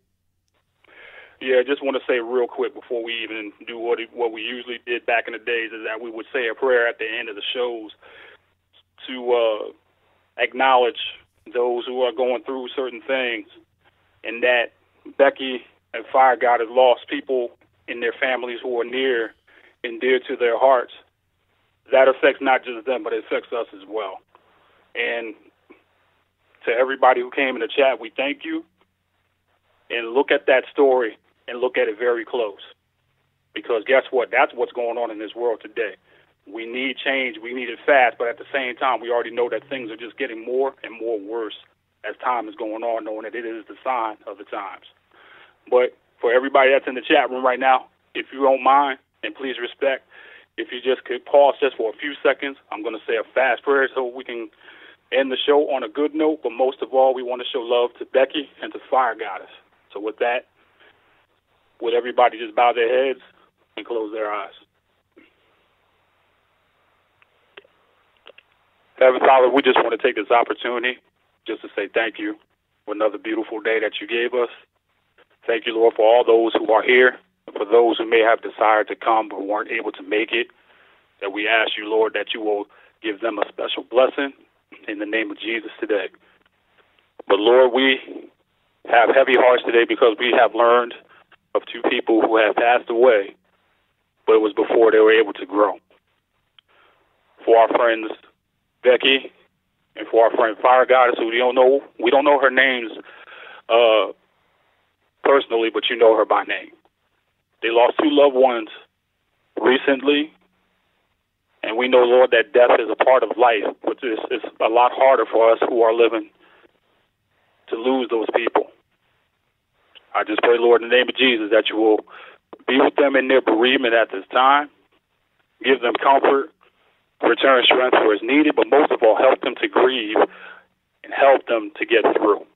Yeah, I just want to say real quick before we even do what we usually did back in the days is that we would say a prayer at the end of the shows to acknowledge those who are going through certain things, and that Becky and Fire God has lost people in their families who are near and dear to their hearts. That affects not just them, but it affects us as well. And to everybody who came in the chat, we thank you. And look at that story and look at it very close. Because guess what? That's what's going on in this world today. We need change. We need it fast. But at the same time, we already know that things are just getting more and more worse as time is going on, knowing that it is the sign of the times. But for everybody that's in the chat room right now, if you don't mind, and please respect, if you just could pause just for a few seconds, I'm going to say a fast prayer so we can end the show on a good note. But most of all, we want to show love to Becky and to Fire Goddess. So with that, would everybody just bow their heads and close their eyes? Heavenly Father, we just want to take this opportunity just to say thank you for another beautiful day that you gave us. Thank you, Lord, for all those who are here, and for those who may have desired to come but weren't able to make it, that we ask you, Lord, that you will give them a special blessing in the name of Jesus today. But, Lord, we have heavy hearts today because we have learned of two people who have passed away, but it was before they were able to grow. For our friends Becky and for our friend Fire Goddess, who we don't know her names personally, but you know her by name. They lost two loved ones recently, and we know, Lord, that death is a part of life, but it's a lot harder for us who are living to lose those people. I just pray, Lord, in the name of Jesus, that you will be with them in their bereavement at this time, give them comfort, return strength where it's needed, but most of all, help them to grieve and help them to get through.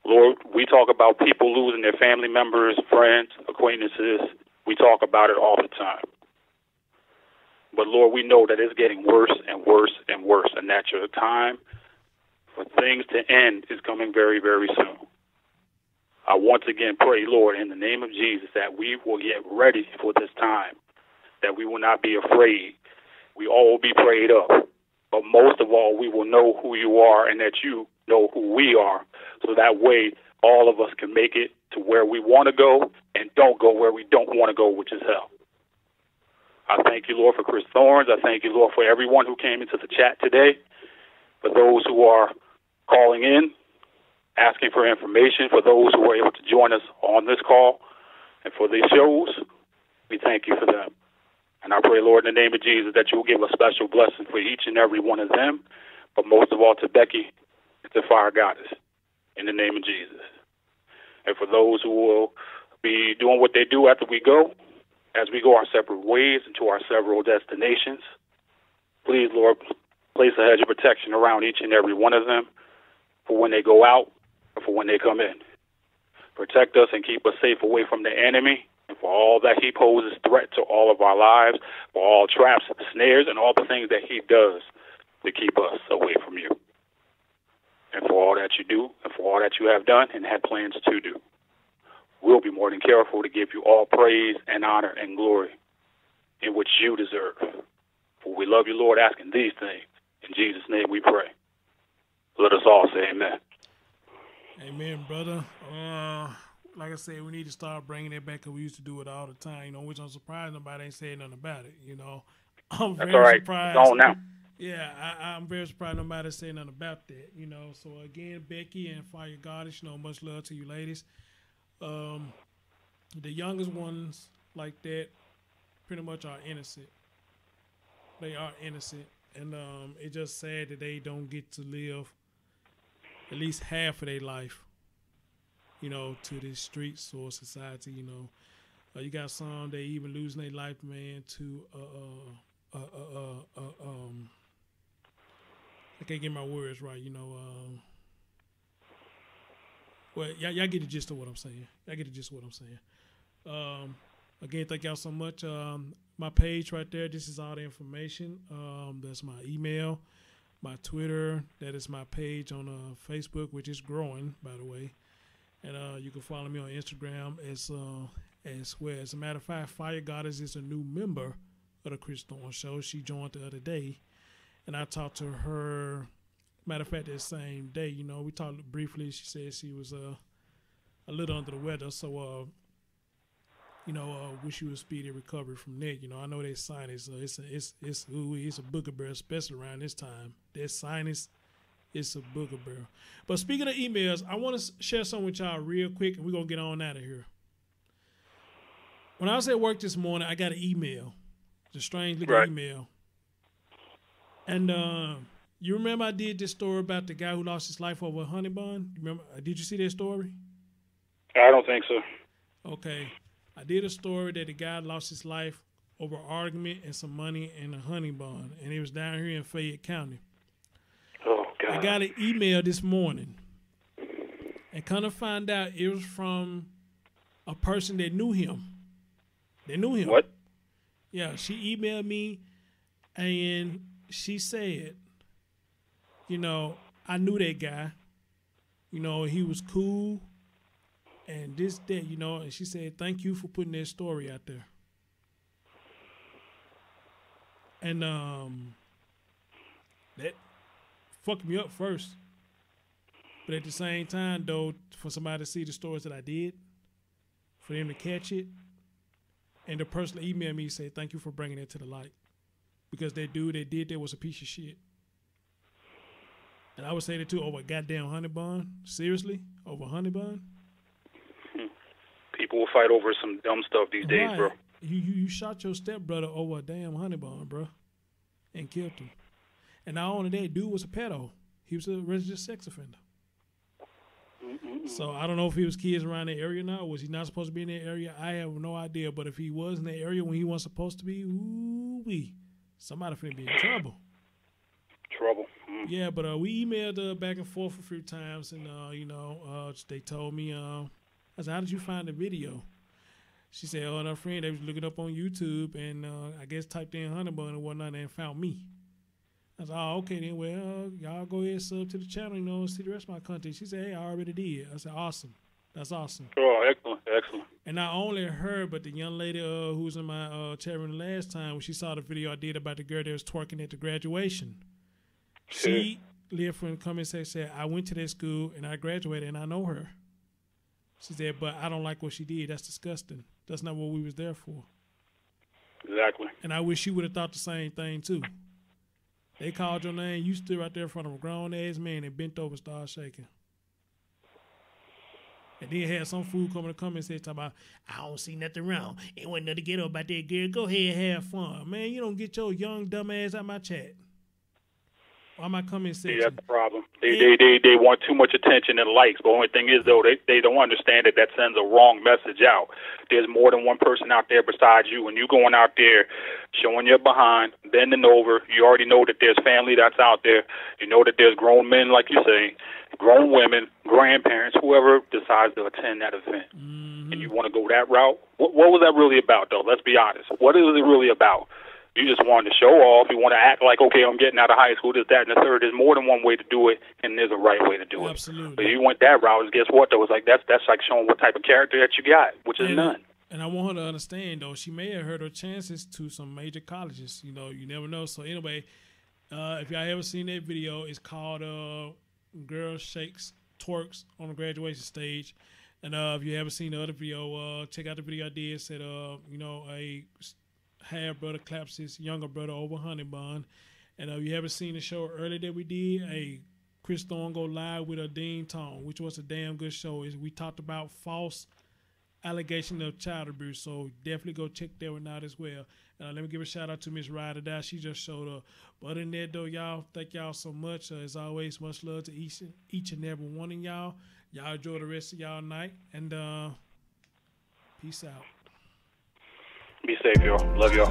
Lord, we talk about people losing their family members, friends, acquaintances. We talk about it all the time. But Lord, we know that it's getting worse and worse and worse, and that your time for things to end is coming very, very soon. I once again pray, Lord, in the name of Jesus, that we will get ready for this time, that we will not be afraid. We all will be prayed up. But most of all, we will know who you are and that you know who we are. So that way, all of us can make it to where we want to go and don't go where we don't want to go, which is hell. I thank you, Lord, for Chris Thorns. I thank you, Lord, for everyone who came into the chat today, for those who are calling in, asking for information, for those who were able to join us on this call, and for these shows. We thank you for them. And I pray, Lord, in the name of Jesus, that you will give a special blessing for each and every one of them, but most of all to Becky and to Fire Goddess, in the name of Jesus. And for those who will be doing what they do after we go, as we go our separate ways into our several destinations, please, Lord, place a hedge of protection around each and every one of them for when they go out and for when they come in. Protect us and keep us safe away from the enemy and for all that he poses threat to all of our lives, for all traps, snares, and all the things that he does to keep us away from you. And for all that you do and for all that you have done and had plans to do. We'll be more than careful to give you all praise and honor and glory in which you deserve. For we love you, Lord, asking these things. In Jesus' name we pray. Let us all say amen. Amen, brother. Like I said, we need to start bringing it back because we used to do it all the time, which I'm surprised nobody ain't saying nothing about it, I'm That's very all right. surprised. It's on now. Yeah, I'm very surprised nobody saying nothing about that, So, again, Becky and Fire Goddess, much love to you ladies. The youngest ones like that pretty much are innocent. They are innocent. And it's just sad that they don't get to live at least half of their life, to this streets or society, you got some, they even losing their life, man, to, I can't get my words right, well, y'all get the gist of what I'm saying. Again, thank y'all so much. My page right there, this is all the information. That's my email, my Twitter. That is my page on Facebook, which is growing, by the way. And you can follow me on Instagram as well. As a matter of fact, Fire Goddess is a new member of the Chris Thorns Show. She joined the other day, and I talked to her. Matter of fact, that same day, we talked briefly. She said she was a little under the weather, so wish you a speedy recovery from that. I know that sinus, it's a booger bear, especially around this time. That sinus, it's a booger bear. But speaking of emails, I want to share something with y'all real quick, and we're gonna get on out of here. When I was at work this morning, I got an email, it's a strange looking email, and you remember I did this story about the guy who lost his life over a honey bun? Remember? Did you see that story? I don't think so. Okay. I did a story that the guy lost his life over argument and some money and a honey bun, and he was down here in Fayette County. Oh, God. I got an email this morning, and kind of find out it was from a person that knew him. They knew him. What? Yeah, she emailed me, and she said, I knew that guy. He was cool. And this, that, and she said, thank you for putting that story out there. And that fucked me up first. But at the same time, though, for somebody to see the stories that I did, for them to catch it, and the person emailed me and say, thank you for bringing it to the light. Because that dude that did that was a piece of shit. And I would say that too, over a goddamn honey bun. Seriously? Over honey bun? People will fight over some dumb stuff these days, bro. You shot your stepbrother over a damn honey bun, bro, and killed him. And not only that, dude was a pedo. He was a registered sex offender. So I don't know if he was kids around the area now. Was he not supposed to be in that area? I have no idea. But if he was in that area when he wasn't supposed to be, ooh-wee, somebody finna be in trouble. Yeah, but we emailed back and forth a few times, and they told me, I said, how did you find the video? She said, oh, and her friend, they was looking up on YouTube, and I guess typed in honey bun and whatnot, and found me. I said, oh, okay then, well, y'all go ahead and sub to the channel, and see the rest of my content. She said, hey, I already did. I said, awesome. That's awesome. Oh, excellent. And not only her, but the young lady who was in my chat room the last time, when she saw the video I did about the girl that was twerking at the graduation, she lived from the comment section, said, I went to that school, and I graduated, and I know her. She said, but I don't like what she did. That's disgusting. That's not what we was there for. Exactly. And I wish she would have thought the same thing, too. They called your name. You stood right there in front of a grown-ass man and bent over and started shaking. And then had some fool come in the comments and say, about, I don't see nothing wrong. Ain't want nothing to get up about that girl. Go ahead and have fun. Man, you don't get your young dumb ass out my chat. Or my comment section. Yeah, that's the problem. They want too much attention and likes. But the only thing is, though, they don't understand that sends a wrong message out. There's more than one person out there besides you. And you going out there showing your behind, bending over, you already know that there's family that's out there. You know that there's grown men, like you say, grown women, grandparents, whoever decides to attend that event. Mm-hmm. And you want to go that route? What was that really about, though? Let's be honest. What is it really about? You just wanted to show off. You want to act like, okay, I'm getting out of high school, this, that, and the third. There's more than one way to do it, and there's a right way to do it. Absolutely. But you went that route, guess what, though? It's like that's like showing what type of character that you got, which is none. And I want her to understand, though, she may have hurt her chances to some major colleges. You know, you never know. So anyway, if y'all ever seen that video, it's called Girl Shakes Twerks on the graduation stage. And if you haven't seen the other video, check out the video I did. Said, a half brother claps his younger brother over honey bun. And if you haven't seen the show earlier that we did, Chris Thorne go live with Dean Tone, which was a damn good show. We talked about false allegation of child abuse, so definitely go check that one out as well. Let me give a shout out to Miss Ryder Dow. She just showed up. But other than that, though, y'all, thank y'all so much. As always, much love to each and every one of y'all. Y'all enjoy the rest of y'all night, and peace out. Be safe, y'all. Love y'all.